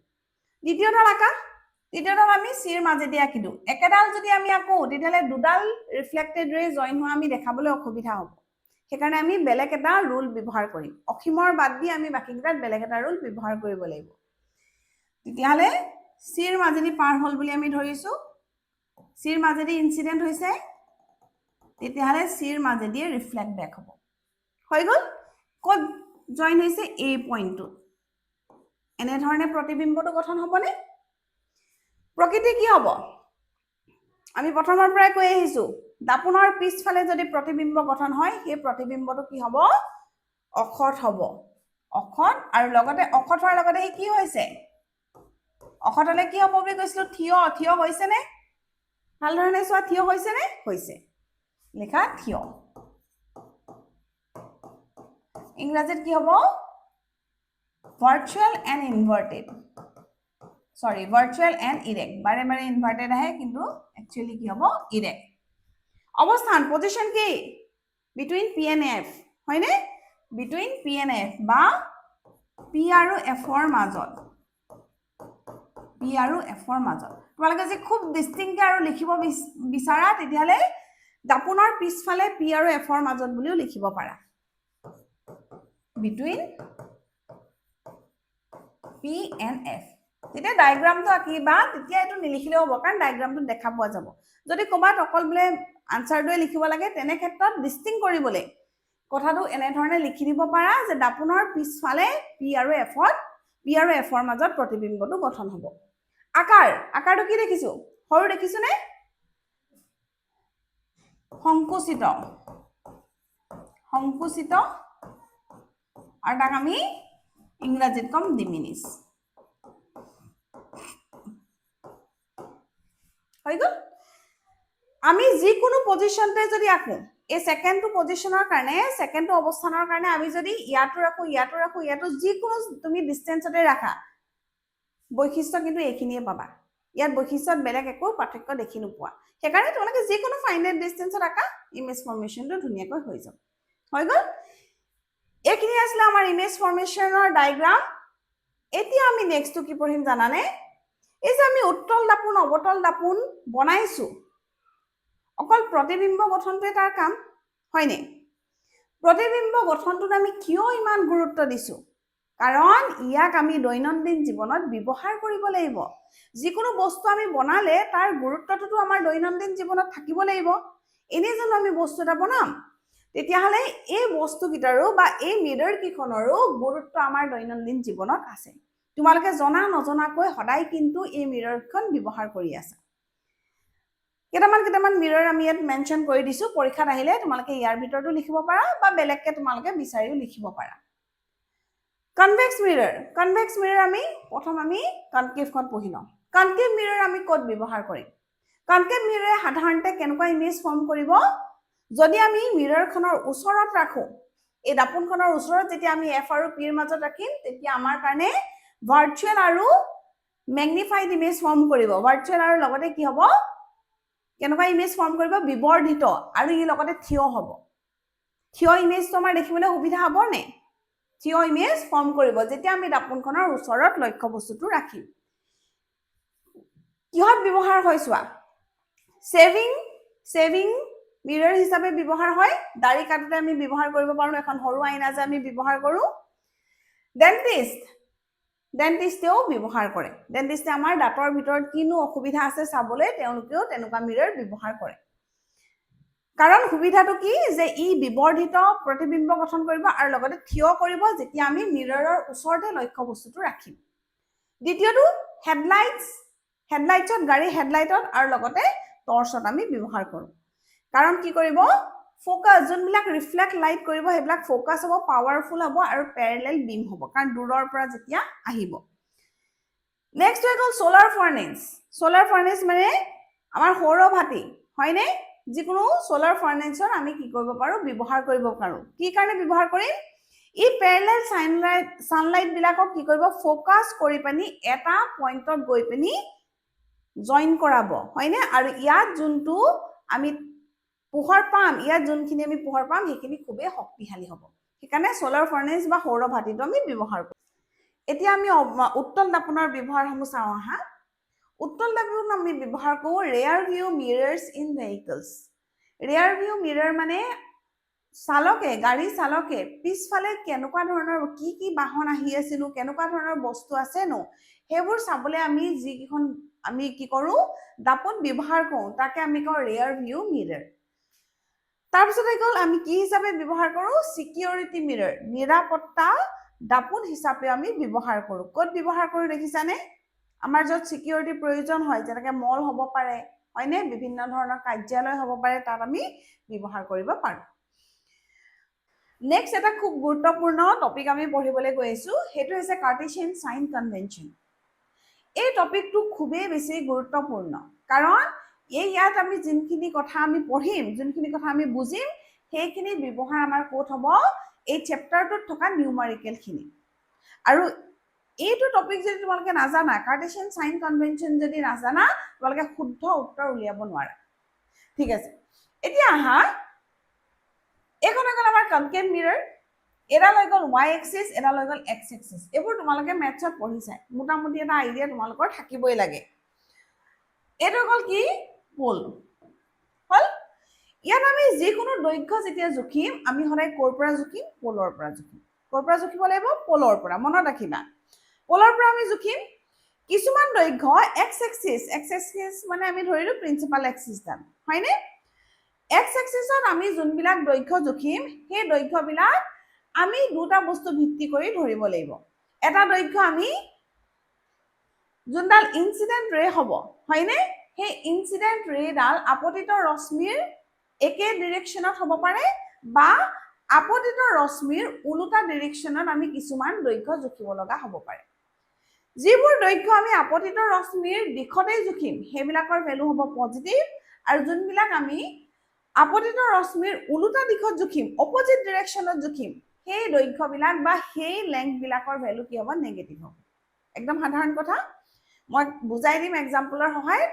দ্বিতীয়ডাল আমি চিৰ মাজেদি আঁকিলো একেডাল যদি আমি আঁকো তেতিয়াহ'লে দুডাল ৰিফ্লেক্টেড ৰে জইন হোৱা আমি দেখাবলৈ অসুবিধা হ'ব সেইকাৰণে আমি বেলেগ এটা ৰুল ব্যৱহাৰ কৰিম অসীমৰ বাদ দি আমি বাকীকেইটাত বেলেগ এটা ৰুল ব্যৱহাৰ কৰিব লাগিব তেতিয়াহ'লে চিৰ মাজেদি পাৰ হ'ল বুলি আমি ধৰিছো চিৰ মাজেদি ইনচিডেন্ট হৈছে তেতিয়াহ'লে চিৰ মাজেদি ৰিফ্লেক্ট বেক হ'ব হৈ গ'ল ক'ত জইন হৈছে এই পইণ্টটো এনেধৰণে প্ৰতিবিম্বটো গঠন হ'বনে প্ৰকৃতি কি হ'ব আমি প্ৰথমৰ পৰাই কৈ আহিছো দাপোনৰ পিছফালে যদি প্ৰতিবিম্ব গঠন হয় সেই প্ৰতিবিম্বটো কি হ'ব অখত হ'ব অখত আৰু লগতে অখত হোৱাৰ লগতে কি হৈছে অখত হলে কি হ'ব বুলি কৈছিলো থিয় হৈছে নে ভাল ধৰণে চোৱা থিয় হৈছে নে হৈছে লিখা থিয় ইংৰাজীত কি হ'ব ভাৰ্চুৱেল এণ্ড ইৰেক্ট বাৰে বাৰে ইনভাৰ্টেড আহে কিন্তু একচুৱেলি কি হ'ব ইৰেক্ট অৱস্থান পজিশন কি বিটুইন পি এণ্ড এফ হয়নে বিটুইন পি এণ্ড এফ বা পি আৰু এফৰ মাজত পি আৰু এফৰ মাজত তোমালোকে যে খুব ডিষ্টিংকে আৰু লিখিব বিচাৰা তেতিয়াহ'লে দাপোনৰ পিছফালে পি আৰু এফৰ মাজত বুলিও লিখিব পাৰা বিটুইন পি এণ্ড এফ যেতিয়া ডায়াগ্ৰামটো আঁকিবা তেতিয়া এইটো নিলিখিলেও হ'ব কাৰণ ডায়াগ্ৰামটো দেখা পোৱা যাব যদি ক'ৰবাত অকল বোলে আনচাৰটোৱে লিখিব লাগে তেনে ক্ষেত্ৰত ডিষ্টিং কৰিবলৈ কথাটো এনেধৰণে লিখি দিব পাৰা যে দাপোনৰ পিছফালে পি আৰু এফৰ মাজত প্ৰতিবিম্বটো গঠন হ'ব আকাৰটো কি দেখিছো সৰু দেখিছো নে সংকুচিত আৰু তাক আমি ইংৰাজীত কম ডিমিনিছ হৈ গ'ল আমি যিকোনো পজিশ্যনতে যদি আঁকো এই সেকেন্ডটো পজিশ্যনৰ কাৰণে সেকেন্ডটো অৱস্থানৰ কাৰণে আমি যদি ইয়াতো ৰাখো যিকোনো তুমি ডিসটেন্সতে ৰাখা বৈশিষ্ট্য কিন্তু এইখিনিয়ে পাবা ইয়াত বৈশিষ্ট্যত বেলেগ একো পাৰ্থক্য দেখি নোপোৱা সেইকাৰণে তোমালোকে যিকোনো ফাইনাইট ডিসটেন্সত আঁকা ইমেজ ফৰ্মেশনটো ধুনীয়াকৈ হৈ যাব হৈ গ'ল এইখিনি আছিল আমাৰ ইমেজ ফৰ্মেশনৰ ডায়াগ্ৰাম এতিয়া আমি নেক্সটটো কি পঢ়িম জানানে এই যে আমি উত্তল দাপোন অবতল দাপোন বনাইছো অকল প্ৰতিবিম্ব গঠনটোৱে তাৰ কাম হয়নে প্ৰতিবিম্ব গঠনটোত আমি কিয় ইমান গুৰুত্ব দিছো কাৰণ ইয়াক আমি দৈনন্দিন জীৱনত ব্যৱহাৰ কৰিব লাগিব যিকোনো বস্তু আমি বনালে তাৰ গুৰুত্বটো আমাৰ দৈনন্দিন জীৱনত থাকিব লাগিব এনে যেন আমি বস্তু এটা বনাম তেতিয়াহলে এই বস্তু কিটাৰো বা এই মিৰৰ কিখনৰো গুৰুত্ব আমাৰ দৈনন্দিন জীৱনত আছে তোমালোকে জনা নজনাকৈ সদায় কিন্তু এই মিৰৰখন ব্যৱহাৰ কৰি আছে কেটামান মিৰৰ আমি ইয়াত মেনশন কৰি দিছো পৰীক্ষাত আহিলে তোমালোকে ইয়াৰ ভিতৰতো লিখিব পাৰা বা বেলেগকে তোমালোকে বিচাৰিও লিখিব পাৰা কনভেক্স মিৰৰ আমি প্ৰথম আমি কনকেভখন পঢ়ি লম কনকেভ মিৰৰ আমি ক'ত ব্যৱহাৰ কৰিম কনকেভ মিৰৰে সাধাৰণতে কেনেকুৱা ইমেজ ফৰ্ম কৰিব যদি আমি মিৰৰখনৰ ওচৰত ৰাখো এই দাপোনখনৰ ওচৰত যেতিয়া আমি এফ আৰু পি ৰ মাজত ৰাখিম তেতিয়া আমাৰ কাৰণে ভাৰ্চুৱেল আৰু ম্যাগনিফাইড ইমেজ ফৰ্ম কৰিব ভাৰ্চুৱেল আৰু লগতে কি হ'ব কেনেকুৱা ইমেজ ফৰ্ম কৰিব বিবৰ্ধিত আৰু ই লগতে থিয় হ'ব থিয় ইমেজটো আমাৰ দেখিবলৈ সুবিধা হ'ব নে থিয় ইমেজ ফৰ্ম কৰিব যেতিয়া আমি দাপোনখনৰ ওচৰত লক্ষ্য বস্তুটো ৰাখিম কিহত ব্যৱহাৰ হয় চোৱা সেভিং মিৰৰ হিচাপে ব্যৱহাৰ হয় দাড়ি কাটোতে আমি ব্যৱহাৰ কৰিব পাৰো এখন সৰু আইনা যে আমি ব্যৱহাৰ কৰো ডেন্টিস্টেও ব্যৱহাৰ কৰে ডেন্টিস্টে আমাৰ দাঁতৰ ভিতৰত কিনো অসুবিধা আছে চাবলৈ তেওঁলোকেও তেনেকুৱা মিৰৰ ব্যৱহাৰ কৰে কাৰণ সুবিধাটো কি যে ই বিবৰ্ধিত প্ৰতিবিম্ব গঠন কৰিব আৰু লগতে থিয় কৰিব যেতিয়া আমি মিৰৰৰ ওচৰতে লক্ষ্য বস্তুটো ৰাখিম দ্বিতীয়টো হেডলাইটছত গাড়ী হেডলাইটত আৰু লগতে টৰ্চত আমি ব্যৱহাৰ কৰো কাৰণ কি কৰিব ফোকাস যোনবিলাক ৰিফ্লেক্ট লাইট কৰিব হেবিলাক ফোকাস হ'ব পাৱাৰফুল হ'ব আৰু প্যাৰেলাল বিম হ'ব কাৰণ দূৰৰ পৰা যেতিয়া আহিব নেক্সট হৈ গ'ল সোলাৰ ফাৰ্নেস মানে আমাৰ সৌৰ ভাটি হয়নে যিকোনো সোলাৰ ফাৰ্নেসৰ আমি কি কৰিব পাৰো ব্যৱহাৰ কৰিব পাৰো কি কাৰণে ব্যৱহাৰ কৰিম ই প্যাৰেলাল সানলাইট বিলাকক কি কৰিব ফোকাস কৰি পানি এটা পইণ্টত গৈ পানি জয়েন কৰাব হয়নে আৰু ইয়াত যোনটো আমি পোহৰ পাম ইয়াত যোনখিনি আমি পোহৰ পাম সেইখিনি খুবেই শক্তিশালী হ'ব সেইকাৰণে সোলাৰ ফাৰ্নেস বা সৌৰ ভাটিটো আমি ব্যৱহাৰ কৰোঁ এতিয়া আমি উত্তল দাপোনৰ ব্যৱহাৰসমূহ চাওঁ আহা উত্তল দাপোন আমি ব্যৱহাৰ কৰোঁ rear view mirrors in vehicles rear view mirror মানে গাড়ী চালকে পিছফালে কেনেকুৱা ধৰণৰ কি বাহন আহি আছেনো কেনেকুৱা ধৰণৰ বস্তু আছেনো সেইবোৰ চাবলৈ আমি যিখন আমি কি কৰোঁ দাপোন ব্যৱহাৰ কৰোঁ তাকে আমি কওঁ ৰেয়াৰ ভিউ মিৰৰ তাৰপিছত গ'ল আমি কি হিচাপে ব্যৱহাৰ কৰোঁ সিকিউৰিটি মিৰৰ নিৰাপত্তা দাপোন হিচাপে আমি ব্যৱহাৰ কৰোঁ ক'ত ব্যৱহাৰ কৰোঁ দেখিছানে আমাৰ য'ত সিকিউৰিটি প্ৰয়োজন হয় যেনেকৈ মল হ'ব পাৰে হয়নে বিভিন্ন ধৰণৰ কাৰ্যালয় হ'ব পাৰে তাত আমি ব্যৱহাৰ কৰিব পাৰোঁ নেক্সট এটা খুব গুৰুত্বপূৰ্ণ টপিক আমি পঢ়িবলৈ গৈ আছো সেইটো হৈছে কাৰ্টেছিয়ান সাইন কনভেনশন এই টপিকটো খুবেই বেছি গুৰুত্বপূৰ্ণ কাৰণ ইয়াত আমি যোনখিনি কথা আমি পঢ়িম যোনখিনি কথা আমি বুজিম সেইখিনি ব্যৱহাৰ আমাৰ ক'ত হ'ব এই চেপ্টাৰটোত থকা নিউমাৰিকেল খিনি আৰু এইটো টপিক যদি তোমালোকে নাজানা কাৰ্টেছিয়ান সাইন কনভেনশন যদি নাজানা তোমালোকে শুদ্ধ উত্তৰ উলিয়াব নোৱাৰা ঠিক আছে এতিয়া আহা এইখন হ'ল আমাৰ কনকেভ মিৰৰ এডাল হৈ গ'ল y এক্সিস এডাল হৈ গ'ল x এক্সিস এইবোৰ তোমালোকে মেথছত পঢ়িছা মোটামুটি এটা আইডিয়া তোমালোকৰ থাকিবই লাগে এইটো হ'ল কি পোল হল ইয়াত আমি যিকোনো দৈৰ্ঘ্য যেতিয়া জুখিম আমি সদায় কোৰ পৰা জুখিম পোলৰ পৰা জুখিম কোৰ পৰা জুখিব লাগিব পোলৰ পৰা মনত ৰাখিবা পোলৰ পৰা আমি জুখিম কিছুমান দৈৰ্ঘ্য x এক্সিস মানে আমি ধৰিলো প্ৰিন্সিপাল এক্সিস ডাল হয়নে x এক্সিসত আমি যোনবিলাক দৈৰ্ঘ্য জুখিম সেই দৈৰ্ঘ্যবিলাক আমি দুটা বস্তু ভিত্তি কৰি ধৰিব লাগিব এটা দৈৰ্ঘ্য আমি যোনডাল ইনসিডেন্ট ৰে হ'ব হয়নে সেই ইনসিডেন্ট ৰে ডাল আপতিত ৰশ্মিৰ একে ডিৰেকশনত হ'ব পাৰে বা আপতিত ৰশ্মিৰ উল্টা ডিৰেকশনত আমি কিছুমান দৈৰ্ঘ্য জুখিব লগা হ'ব পাৰে যিবোৰ দৈৰ্ঘ্য আমি আপতিত ৰশ্মিৰ দিশতে জুখিম সেইবিলাকৰ ভ্যালু হ'ব পজিটিভ আৰু যোনবিলাক আমি আপতিত ৰশ্মিৰ উল্টা দিশত জুখিম অপজিট ডিৰেকশনত জুখিম সেই দৈৰ্ঘ্যবিলাক বা সেই লেংথ বিলাকৰ ভ্যালু কি হ'ব নেগেটিভ হ'ব একদম সাধাৰণ কথা মই বুজাই দিম এক্সাম্পলৰ সহায়ত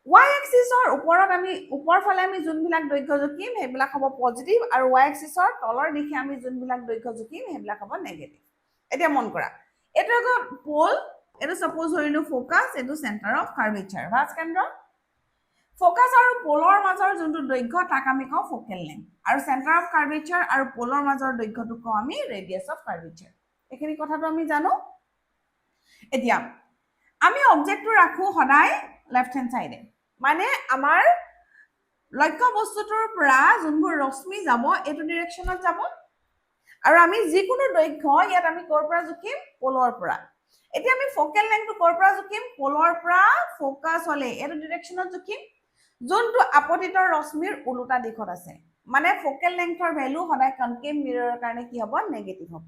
y এক্সিসৰ ওপৰত আমি ওপৰ ফালে আমি যোনবিলাক দৈৰ্ঘ্য জুখিম সেইবিলাক হ'ব পজিটিভ আৰু y এক্সিসৰ তলৰ দিশে আমি যোনবিলাক দৈৰ্ঘ্য জুখিম সেইবিলাক হ'ব নেগেটিভ এতিয়া মন কৰা এটা হ'ল পোল এটা সাপোজ ধৰিলো ফোকাস এটো সেন্টাৰ অফ কাৰ্ভেচাৰ ভাঁজ কেন্দ্ৰ ফোকাস আৰু পোলৰ মাজৰ যোনটো দৈৰ্ঘ্য তাক আমি কওঁ ফোকেল লেংথ আৰু সেন্টাৰ অফ কাৰ্ভেচাৰ আৰু পোলৰ মাজৰ দৈৰ্ঘ্যটো কওঁ আমি ৰেডিয়াস অফ কাৰ্ভেচাৰ এইখিনি কথাটো আমি জানো এতিয়া আমি অবজেক্টটো ৰাখো সদায় লেফট হ্যান্ড সাইডে মানে আমাৰ লক্ষ্য বস্তুটোৰ পৰা যোনবোৰ ৰশ্মি যাব এটো ডিৰেকশনত যাব আৰু আমি যিকোনো দৈৰ্ঘ্য ইয়াত আমি কোৰ পৰা জুখিম পোলৰ পৰা এতিয়া আমি ফোকেল লেংথটো কোৰ পৰা জুখিম পোলৰ পৰা ফোকাস হলে এটো ডিৰেকশনত জুখিম যোনটো আপতিত ৰশ্মিৰ উল্টা দিশত আছে মানে ফোকেল লেংথৰ ভ্যালু সদায় কনকেভ মিৰৰৰ কাৰণে কি হ'ব নেগেটিভ হ'ব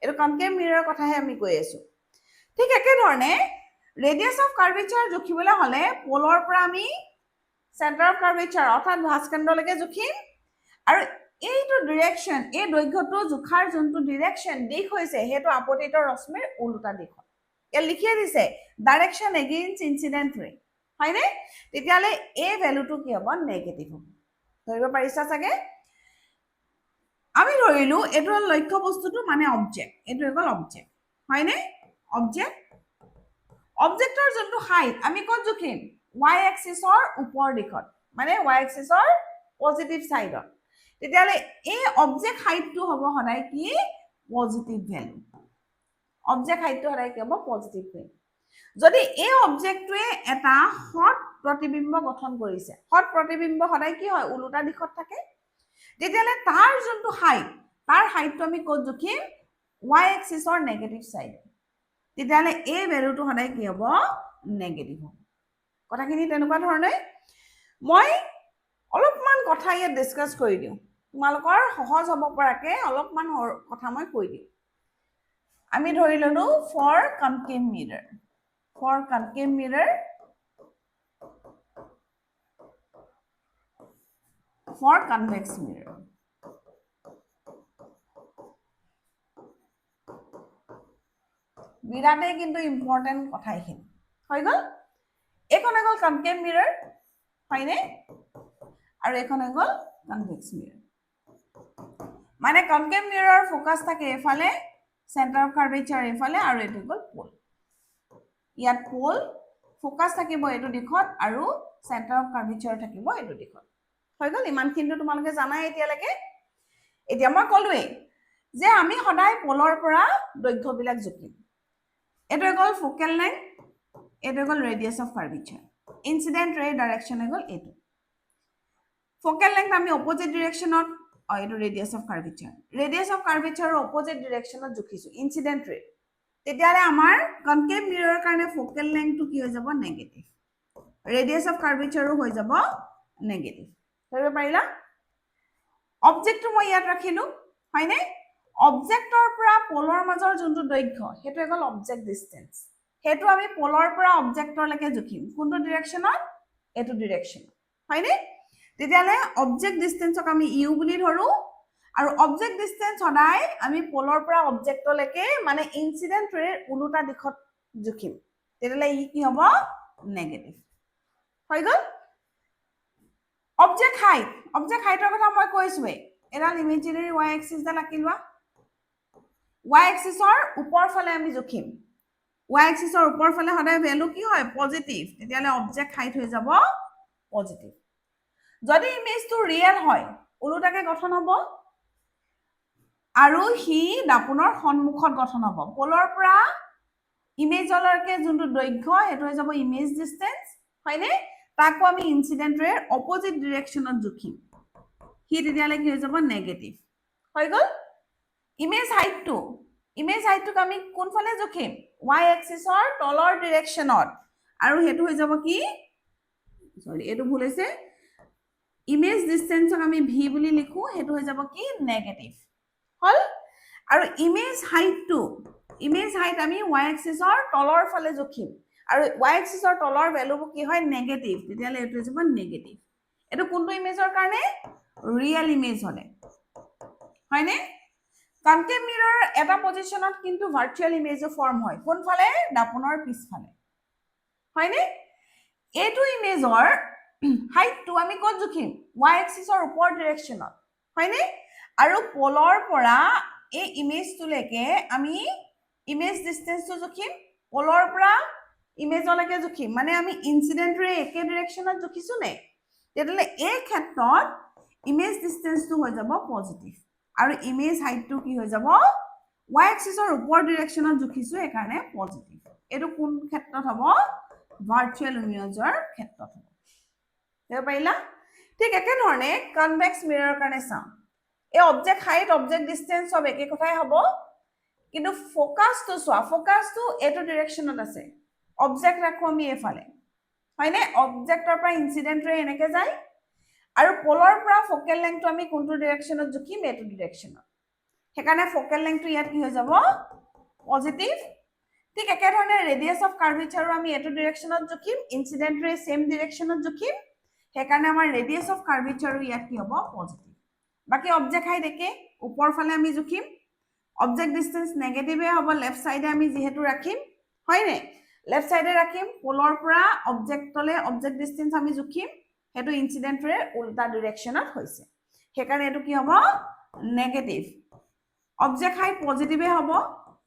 এটো কনকেভ মিৰৰৰ কথাহে আমি কৈ আছো ঠিক একে ধৰণে ৰেডিয়াস অফ কাৰ্ভেচাৰ জুখিবলৈ হলে পোলৰ পৰা আমি সেন্টাৰ অফ কাৰ্ভেচাৰ অৰ্থাৎ ভাঁজ কেন্দ্ৰলৈকে জুখিম আৰু এইটো ডিৰেকশন এই দৈৰ্ঘ্যটো জুখাৰ যোনটো ডিৰেকশন দিশ হৈছে হেতু আপতিত ৰশ্মিৰ উল্টা দিশত এ লিখিয়ে দিছে ডাইৰেকশন এগেইনষ্ট ইনসিডেন্ট ৰে হয়নে তেতিয়ালে এই ভ্যালুটো কি হ'ব নেগেটিভ হ'ব ধৰিব পাৰিছা চাগে আমি ধৰিলো এটো লক্ষ্য বস্তুটো মানে অবজেক্ট এটো হ'ল অবজেক্ট হয়নে অবজেক্ট অবজেক্টৰ যোনটো হাইট আমি ক'ত জুখিম y এক্সিসৰ ওপৰ দিশত মানে y এক্সিসৰ পজিটিভ সাইডত তেতিয়ালে এই অবজেক্ট হাইটটো হ'ব সদায় কি পজিটিভ ভ্যালু অবজেক্ট হাইটটো সদায় কি হ'ব পজিটিভ ভ্যালু যদি এই অবজেক্টটোৱে এটা হট প্ৰতিবিম্ব গঠন কৰিছে হট প্ৰতিবিম্ব সদায় কি হয় উল্টা দিশত থাকে তেতিয়ালে তাৰ যোনটো হাইট তাৰ হাইটটো আমি ক'ত জুখিম y এক্সিসৰ নেগেটিভ সাইড তেতিয়ালে এই ভ্যালুটো সদায় কি হ'ব নেগেটিভ হ'ব কথাখিনি তেনেকুৱা ধৰণে মই অলপমান কথা ইয়াত ডিসকাস কৰি দিওঁ তোমালোকৰ সহজ হ'ব পৰাকে অলপমান কথা মই কৈ দিওঁ আমি ধৰি ললো for concave mirror for convex mirror বিৰাটে কিন্তু ইম্পৰ্টেন্ট কথা এখিনি হৈ গল এখন হৈ গল কনকেভ মিৰৰ হয়নে আৰু এখন হৈ গল কনভেক্স মিৰৰ মানে কনকেভ মিৰৰ ফোকাস থাকে এফালে সেন্টাৰ অফ কাৰ্ভেচাৰ এফালে আৰু এটো গল পোল ইয়াত পোল ফোকাস থাকিব এটো দিশত আৰু সেন্টাৰ অফ কাৰ্ভেচাৰ থাকিব এটো দিশত হৈ গল ইমান কিন্তু তোমালোকে জানাই এতিয়ালৈকে এতিয়া মই কলোৱে যে আমি সদায় পোলৰ পৰা দৈৰ্ঘ্যবিলাক জুখিম এটো গল ফোকেল লেংথ এটো গল ৰেডিয়াস অফ কাৰ্ভেচাৰ ইনসিডেন্ট ৰে ডাইৰেকশন গল এটো ফোকেল লেংথ আমি অপোজিট ডিৰেকশনত এটো ৰেডিয়াস অফ কাৰ্ভেচাৰৰ অপোজিট ডিৰেকশনত জুখিছো ইনসিডেন্ট ৰে তেতিয়ালে আমাৰ কনকেভ মিৰৰৰ কাৰণে ফোকেল লেংথটো কি হৈ যাব নেগেটিভ ৰেডিয়াস অফ কাৰ্ভেচাৰো হৈ যাব নেগেটিভ ধৰিব পাৰিলা অবজেক্টটো মই ইয়াত ৰাখিলো হয়নে অবজেক্টৰ পৰা পোলৰ মাজৰ যোনটো দৈৰ্ঘ্য হেতু হ'ল অবজেক্ট ডিসটেন্স হেতু আমি পোলৰ পৰা অবজেক্টৰলৈকে জুখিম কোনটো ডিৰেকশনত এটো ডিৰেকশন হয়নে তেতিয়ালে অবজেক্ট ডিসটেন্সক আমি ইউ বুলি ধৰো আৰু অবজেক্ট ডিসটেন্স সদায় আমি পোলৰ পৰা অবজেক্টলৈকে মানে ইনসিডেন্ট ৰে উল্টা দিশত জুখিম তেতিয়ালে ই কি হ'ব নেগেটিভ হৈ গল অবজেক্ট হাইটৰ কথা মই কৈছোৱে এডাল ইমেজিনাৰী y এক্সিস ডাল আঁকি লোৱা y এক্সিছৰ ওপৰ ফালে আমি জুখিম y এক্সিছৰ ওপৰ ফালে সদায় ভ্যালু কি হয় পজিটিভ তেতিয়ালে অবজেক্ট হাইট হৈ যাব পজিটিভ যদি ইমেজটো ৰিয়েল হয় উলুটাকে গঠন হ'ব আৰু হি দাপোনৰ সন্মুখত গঠন হ'ব পোলৰ পৰা ইমেজলৈকে যোনটো দৈৰ্ঘ্য হেতু হৈ যাব ইমেজ ডিসটেন্স হয়নে তাকো আমি ইনসিডেন্ট ৰেৰ অপোজিট ডাইৰেকশনত জুখিম হি তেতিয়ালে কি হৈ যাব নেগেটিভ হৈ গল ইমেজ হাইটটো আমি কোন ফালে জুখিম y এক্সিছৰ তলৰ ডাইৰেকশনত আৰু হেতু হৈ যাব কি সৰি এটো ভুল হৈছে ইমেজ ডিসটেন্সক আমি v বুলি লিখো হেতু হৈ যাব কি নেগেটিভ হল আৰু ইমেজ হাইট আমি y এক্সিছৰ তলৰ ফালে জুখিম আৰু y এক্সিছৰ তলৰ ভ্যালুবোৰ কি হয় নেগেটিভ তেতিয়ালে এটো হৈ যাব নেগেটিভ এটো কোনটো ইমেজৰ কাৰণে ৰিয়েল ইমেজ হলে হয়নে কনকেভ মিৰৰ এটা পজিশনত কিন্তু ভাৰ্চুৱেল ইমেজ ফৰ্ম হয় কোন ফালে দাপোনৰ পিছ ফালে হয়নে এটো ইমেজৰ হাইটটো আমি ক'ত জুখিম y এক্সিছৰ ওপৰ ডাইৰেকশনত হয়নে আৰু পোলৰ পৰা এই ইমেজটোলৈকে আমি ইমেজ ডিসটেন্সটো জুখিম পোলৰ পৰা ইমেজলৈকে জুখিম মানে আমি ইনসিডেন্ট ৰে একে ডাইৰেকশনত জুখিছো নে তেতিয়ালে এই ক্ষেত্ৰত ইমেজ ডিসটেন্সটো হৈ যাব পজিটিভ আৰু ইমেজ হাইটটো কি হৈ যাব y এক্সিছৰ ওপৰ ডাইৰেকশনত জুখিছো এই কাৰণে পজিটিভ এটো কোন ক্ষেত্ৰত হ'ব ভাৰ্চুৱেল ইমেজৰ ক্ষেত্ৰত হ'ব দেখ পাইলা ঠিক একে ধৰণে কনভেক্স মিৰৰ কাৰণে চাও এই অবজেক্ট হাইট অবজেক্ট ডিসটেন্স সব একে কথাই হ'ব কিন্তু ফোকাসটো এটো ডাইৰেকশনত আছে অবজেক্ট ৰাখো আমি এফালে হয়নে অবজেক্টৰ পৰা ইনসিডেন্ট ৰে এনেকে যায় আৰু পোলৰ পৰা ফোকেল লেংথটো আমি কোনটো ডাইৰেকশনত জুখিম এটো ডাইৰেকশনত হেকাৰণে ফোকেল লেংথটো ইয়াত কি হৈ যাব পজিটিভ ঠিক একে ধৰণে ৰেডিয়াস অফ কাৰ্ভেচাৰো আমি এটো ডাইৰেকশনত জুখিম ইনসিডেন্ট ৰে সেম ডাইৰেকশনত জুখিম হেকাৰণে আমাৰ ৰেডিয়াস অফ কাৰ্ভেচাৰো ইয়াত কি হ'ব পজিটিভ বাকি অবজেক্ট হাইট একে ওপৰ ফালে আমি জুখিম অবজেক্ট ডিসটেন্স নেগেটিভে হ'ব লেফট সাইডে আমি যেহেতু ৰাখিম হয়নে লেফট সাইডে ৰাখিম পোলৰ পৰা অবজেক্টলে অবজেক্ট ডিসটেন্স আমি জুখিম হেতু ইনসিডেন্ট ৰে উল্টা ডাইৰেকশনত হৈছে হেকাৰণে এটো কি হ'ব নেগেটিভ অবজেক্ট হাইট পজিটিভে হ'ব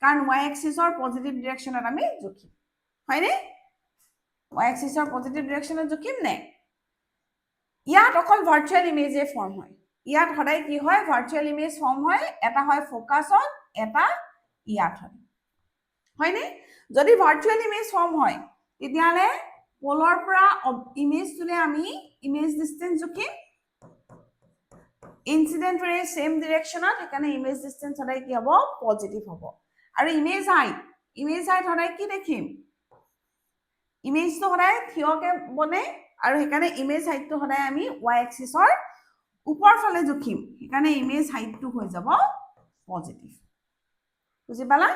কাৰণ y এক্সিছৰ পজিটিভ ডাইৰেকশনত আমি জুখিম হয়নে y এক্সিছৰ পজিটিভ ডাইৰেকশনত জুখিম নে ইয়াত অকল ভাৰ্চুৱেল ইমেজে ফৰ্ম হয় ইয়াত সদায় কি হয় ভাৰ্চুৱেল ইমেজ ফৰ্ম হয় এটা হয় ফোকাসত এটা ইয়াত হয় হয়নে যদি ভাৰ্চুৱেল ইমেজ ফৰ্ম হয় তেতিয়ালে পোলৰ পৰা ইমেজটোলে আমি ইমেজ ডিসটেন্স জুখিম ইনসিডেন্ট ৰে সেম ডাইৰেকশনত হেকাৰণে ইমেজ ডিসটেন্স সদায় কি হ'ব পজিটিভ হ'ব আৰু ইমেজ হাইট সদায় কি দেখিম ইমেজটো সদায় থিয়কে বনে আৰু হেকাৰণে ইমেজ হাইটটো সদায় আমি y এক্সিছৰ ওপৰ ফালে জুখিম হেকাৰণে ইমেজ হাইটটো হৈ যাব পজিটিভ বুজি পালা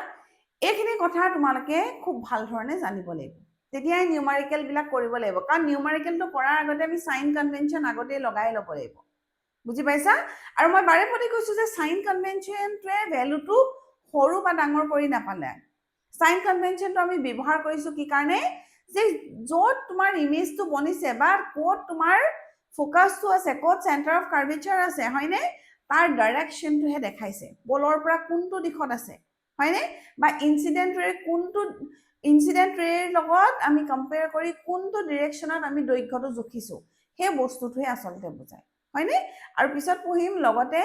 এইখিনি কথা তোমালকে খুব ভাল ধৰণে জানিব লাগিব তেতিয়া নিউমাৰিকেল বিলাক কৰিব লাগিব কাৰণ নিউমাৰিকেলটো কৰাৰ আগতে আমি সাইন কনভেনশন আগতে লগাই ল'ব লাগিব বুজি পাইছা আৰু মই বাৰে প্ৰতি কৈছো যে সাইন কনভেনশনটোৱে ভ্যালুটো সৰু বা ডাঙৰ কৰি নাপালে সাইন কনভেনশনটো আমি ব্যৱহাৰ কৰিছো কি কাৰণে যে য'ত তোমাৰ ইমেজটো বনিছে বা ক'ত তোমাৰ ফোকাসটো আছে ক'ত সেন্টাৰ অফ কাৰ্ভেচাৰ আছে হয়নে তাৰ ডাইৰেকশনটোহে দেখাইছে পোলৰ পৰা কোনটো দিশত আছে হয়নে বা ইনসিডেন্ট ৰেৰ লগত আমি কম্পেয়াৰ কৰি কোনটো ডাইৰেকশনত আমি দৈৰ্ঘ্যটো জুখিছো সেই বস্তুটোহে আচলতে বুজায় হয়নে আৰু পিছত পঢ়িম লগতে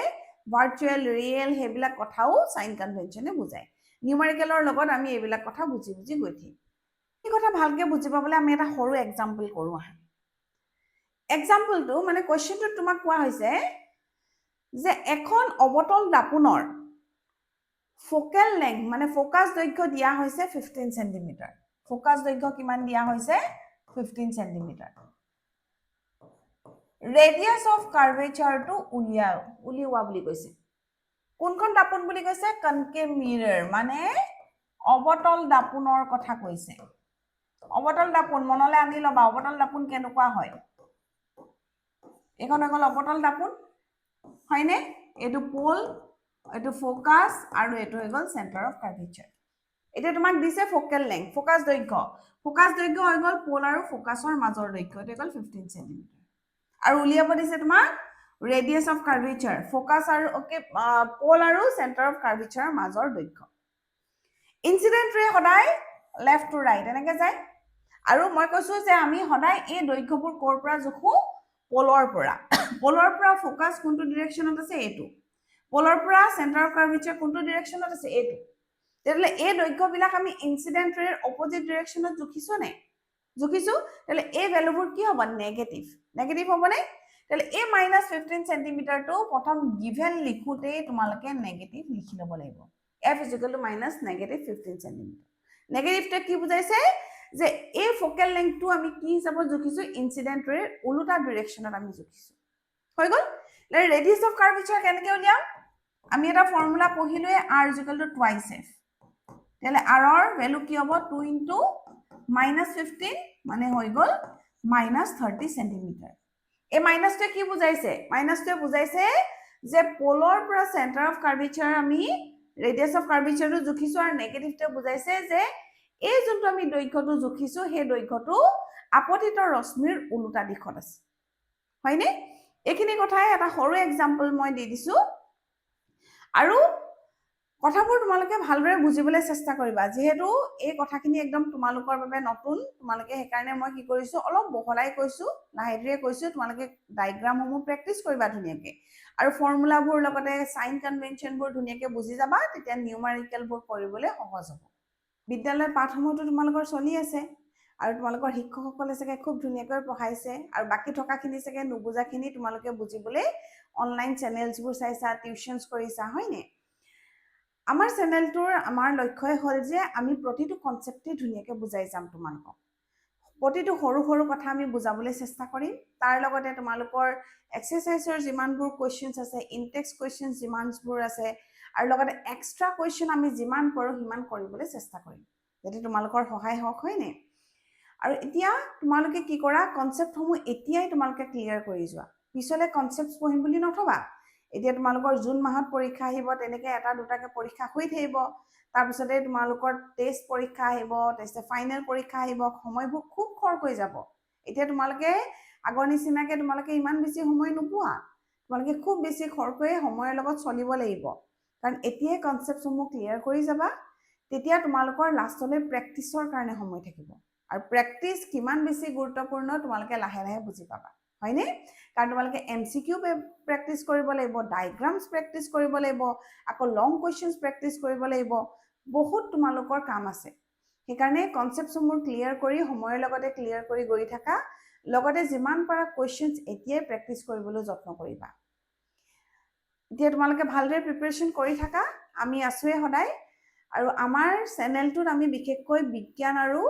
ভাৰ্চুৱেল ৰিয়েল হেবিলাক কথাও সাইন কনভেনশনে বুজায় নিউমাৰিকেলৰ লগত আমি এইবিলাক কথা বুজি গৈ থাকিম এই কথা ভালকে বুজি পাবলৈ আমি এটা সৰু এক্সাম্পল কৰো আহা এক্সাম্পলটো মানে কোৱেশ্চনটো তোমাক কোৱা হৈছে যে এখন অবতল দাপোনৰ ফোকেল লেংথ মানে ফোকাস দৈৰ্ঘ্য দিয়া হৈছে 15 সেন্টিমিটাৰ ফোকাস দৈৰ্ঘ্য কিমান দিয়া হৈছে 15 সেন্টিমিটাৰ ৰেডিয়াস অফ কাৰ্ভেচাৰটো উলিওৱা বুলি কৈছে কোনখন দাপোন বুলি কৈছে কনকেভ মিৰৰ মানে অবতল দাপোনৰ কথা কৈছে অবতল দাপোন মনলে আনি লবা অবতল দাপোন কেনেকুৱা হয় এখন অকল অবতল দাপোন হয়নে এটো পোল এটো ফোকাস আৰু এটো হৈ গল সেন্টাৰ অফ কাৰ্ভেচাৰ এটা তোমাক দিছে ফোকেল লেংথ ফোকাস দৈৰ্ঘ্য হৈ গল পোল আৰু ফোকাসৰ মাজৰ দৈৰ্ঘ্য এটা গল 15 সেন্টিমিটাৰ আৰু উলিয়াব দিছে তোমাক ৰেডিয়াছ অফ কাৰ্ভেচাৰ ফোকাছ আৰু ওকে পোল আৰু চেণ্টাৰ অফ কাৰ্ভেচাৰৰ মাজৰ দৈৰ্ঘ্য ইনসিডেন্ট ৰে সদায় লেফট টু ৰাইট এনেকৈ যায় আৰু মই কৈছো যে আমি সদায় এই দৈৰ্ঘ্যবোৰ কোৰ পৰা জোখো পোলৰ পৰা ফোকাছ কোনটো ডিৰেকশ্যনত আছে এইটো পোলৰ পৰা চেণ্টাৰ অফ কাৰ্ভেচাৰ কোনটো ডিৰেকশ্যনত আছে এইটো তেতিয়াহ'লে এই দৈৰ্ঘ্যবিলাক আমি ইনসিডেন্ট ৰেৰ অপজিট ডিৰেকশ্যনত জুখিছো নে জুখিছো তেতিয়াহ'লে এই ভ্যালুবোৰ কি হ'ব নেগেটিভ হ'বনে তেতিয়াহ'লে এই -15 সেন্টিমিটাৰটো প্ৰথম গিভেন লিখোতেই তোমালোকে নেগেটিভ লিখি ল'ব লাগিব f = -15 সেন্টিমিটাৰ নেগেটিভটো কি বুজাইছে যে এই ফোকেল লেংথটো আমি কি হিচাপত জুখিছো ইনসিডেন্ট ৰেৰ উল্টা ডিৰেকশ্যনত আমি জুখিছো হৈ গ'ল ৰেডিয়াছ অফ কাৰ্ভেচাৰ কেনেকৈ উলিয়াম আমি এটা ফৰ্মুলা পঢ়িলোৱে r = twice f তেলে r ৰ ভ্যালু কি হ'ব 2 * -15 মানে হৈ গ'ল -30 সেন্টিমিটাৰ এই মাইনাসটো কি বুজাইছে মাইনাসটো বুজাইছে যে পোলৰ পৰা চেণ্টাৰ অফ কাৰ্ভেচাৰ আমি ৰেডিয়াছ অফ কাৰ্ভেচাৰটো জুখিছো আৰু নেগেটিভটো বুজাইছে যে এই যোনটো আমি দৈৰ্ঘ্যটো জুখিছো সেই দৈৰ্ঘ্যটো আপতিত ৰশ্মিৰ উল্টা দিশত আছে হয়নে এইখিনি কথাই এটা সৰু এক্সাম্পল মই দি দিছো আৰু কথাবোৰ তোমালোকে ভালদৰে বুজিবলৈ চেষ্টা কৰিবা যেহেতু এই কথাখিনি একদম তোমালোকৰ বাবে নতুন তোমালোকে সেইকাৰণে মই কি কৰিছো অলপ বহলাই কৈছো লাহেৰে কৈছো তোমালোকে ডায়াগ্ৰামসমূহ প্ৰেক্টিছ কৰিবা ধুনীয়াকে আৰু ফৰ্মুলাবোৰ লগতে সাইন কনভেনশনবোৰ ধুনীয়াকে বুজি যাবা তেতিয়া নিউমাৰিকেলবোৰ কৰিবলৈ সহজ হ'ব বিদ্যালয়ৰ পাঠসমূহটো তোমালোকৰ চলি আছে আৰু তোমালোকৰ শিক্ষকসকলে চাগে খুব ধুনীয়াকৈ পঢ়াইছে আৰু বাকি থকাখিনি চাগে নুবুজাখিনি তোমালোকে বুজিবলৈ অনলাইন চেনেলছবোৰ চাইছা টিউচনছ কৰিছা হয়নে আমাৰ চেনেলটোৰ আমাৰ লক্ষ্যই হ'ল যে আমি প্ৰতিটো কনসেপ্টে ধুনীয়াকৈ বুজাই যাম তোমালোকক প্ৰতিটো সৰু সৰু কথা আমি বুজাবলৈ চেষ্টা কৰিম তাৰ লগতে তোমালোকৰ এক্সাৰসাইজৰ যিমানবোৰ কোৱেশ্চনছ আছে ইনটেক্সট কোৱেশ্চনছ যিমানবোৰ আছে আৰু লগতে এক্সট্ৰা কোৱেশ্চন আমি যিমান পাৰো সিমান কৰিবলৈ চেষ্টা কৰিম যাতে তোমালোকৰ সহায় হওক হয়নে আৰু এতিয়া তোমালোকে কি কৰা কনসেপ্টসমূহ এতিয়াই তোমালোকে ক্লিয়াৰ কৰি যোৱা পিছলে কনসেপ্টছ পঢ়িম বুলি নথবা এতিয়া তোমালোকৰ জুন মাহত পৰীক্ষা আহিব তেনেকৈ এটা দুটাকে পৰীক্ষা হৈ থাকিব তাৰ পিছতে তোমালোকৰ টেষ্ট পৰীক্ষা আহিব টেষ্ট ফাইনেল পৰীক্ষা আহিব সময়বোৰ খুব খৰকৈ যাব এতিয়া তোমালোকে আগৰ নিচিনাকে তোমালোকে ইমান বেছি সময় নোপোৱা তোমালোকে খুব বেছি খৰকৈ সময়ৰ লগত চলিব লাগিব কাৰণ এতিয়াই কনসেপ্টসমূহ ক্লিয়াৰ কৰি যাবা তেতিয়া তোমালোকৰ লাষ্টলৈ প্ৰেক্টিছৰ কাৰণে সময় থাকিব আৰু প্ৰেক্টিছ কিমান বেছি গুৰুত্বপূৰ্ণ তোমালোকে লাহে লাহে বুজি পাবা হয়নে কাৰণ তোমালোকে এমসিকিউ প্ৰেক্টিছ কৰিব লাগিব ডায়াগ্ৰামছ প্ৰেক্টিছ কৰিব লাগিব আকৌ লং কোৱেশ্চনছ প্ৰেক্টিছ কৰিব লাগিব বহুত তোমালোকৰ কাম আছে সেইকাৰণে কনসেপ্টসমূহ ক্লিয়াৰ কৰি সময়ৰ লগতে ক্লিয়াৰ কৰি গৈ থাকা লগতে যিমান পাৰা কোৱেশ্চনছ এতিয়াই প্ৰেক্টিছ কৰিবলৈ যত্ন কৰিবা এতিয়া তোমালোকে ভালদৰে প্ৰিপাৰেচন কৰি থাকা আমি আছোৱে সদায় আৰু আমাৰ চেনেলটোত আমি বিশেষকৈ বিজ্ঞান আৰু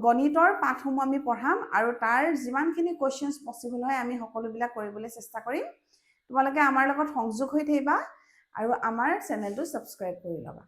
গণিতৰ পাঠসমূহ আমি পঢ়াম আৰু তাৰ যিমানখিনি কোৱেশ্চনছ পসিবল হয় আমি সকলোবিলাক কৰিবলৈ চেষ্টা কৰিম তোমালোকে আমাৰ লগত সংযোগ হৈ থাকিবা আৰু আমাৰ চেনেলটো সাবস্ক্ৰাইব কৰি ল'বা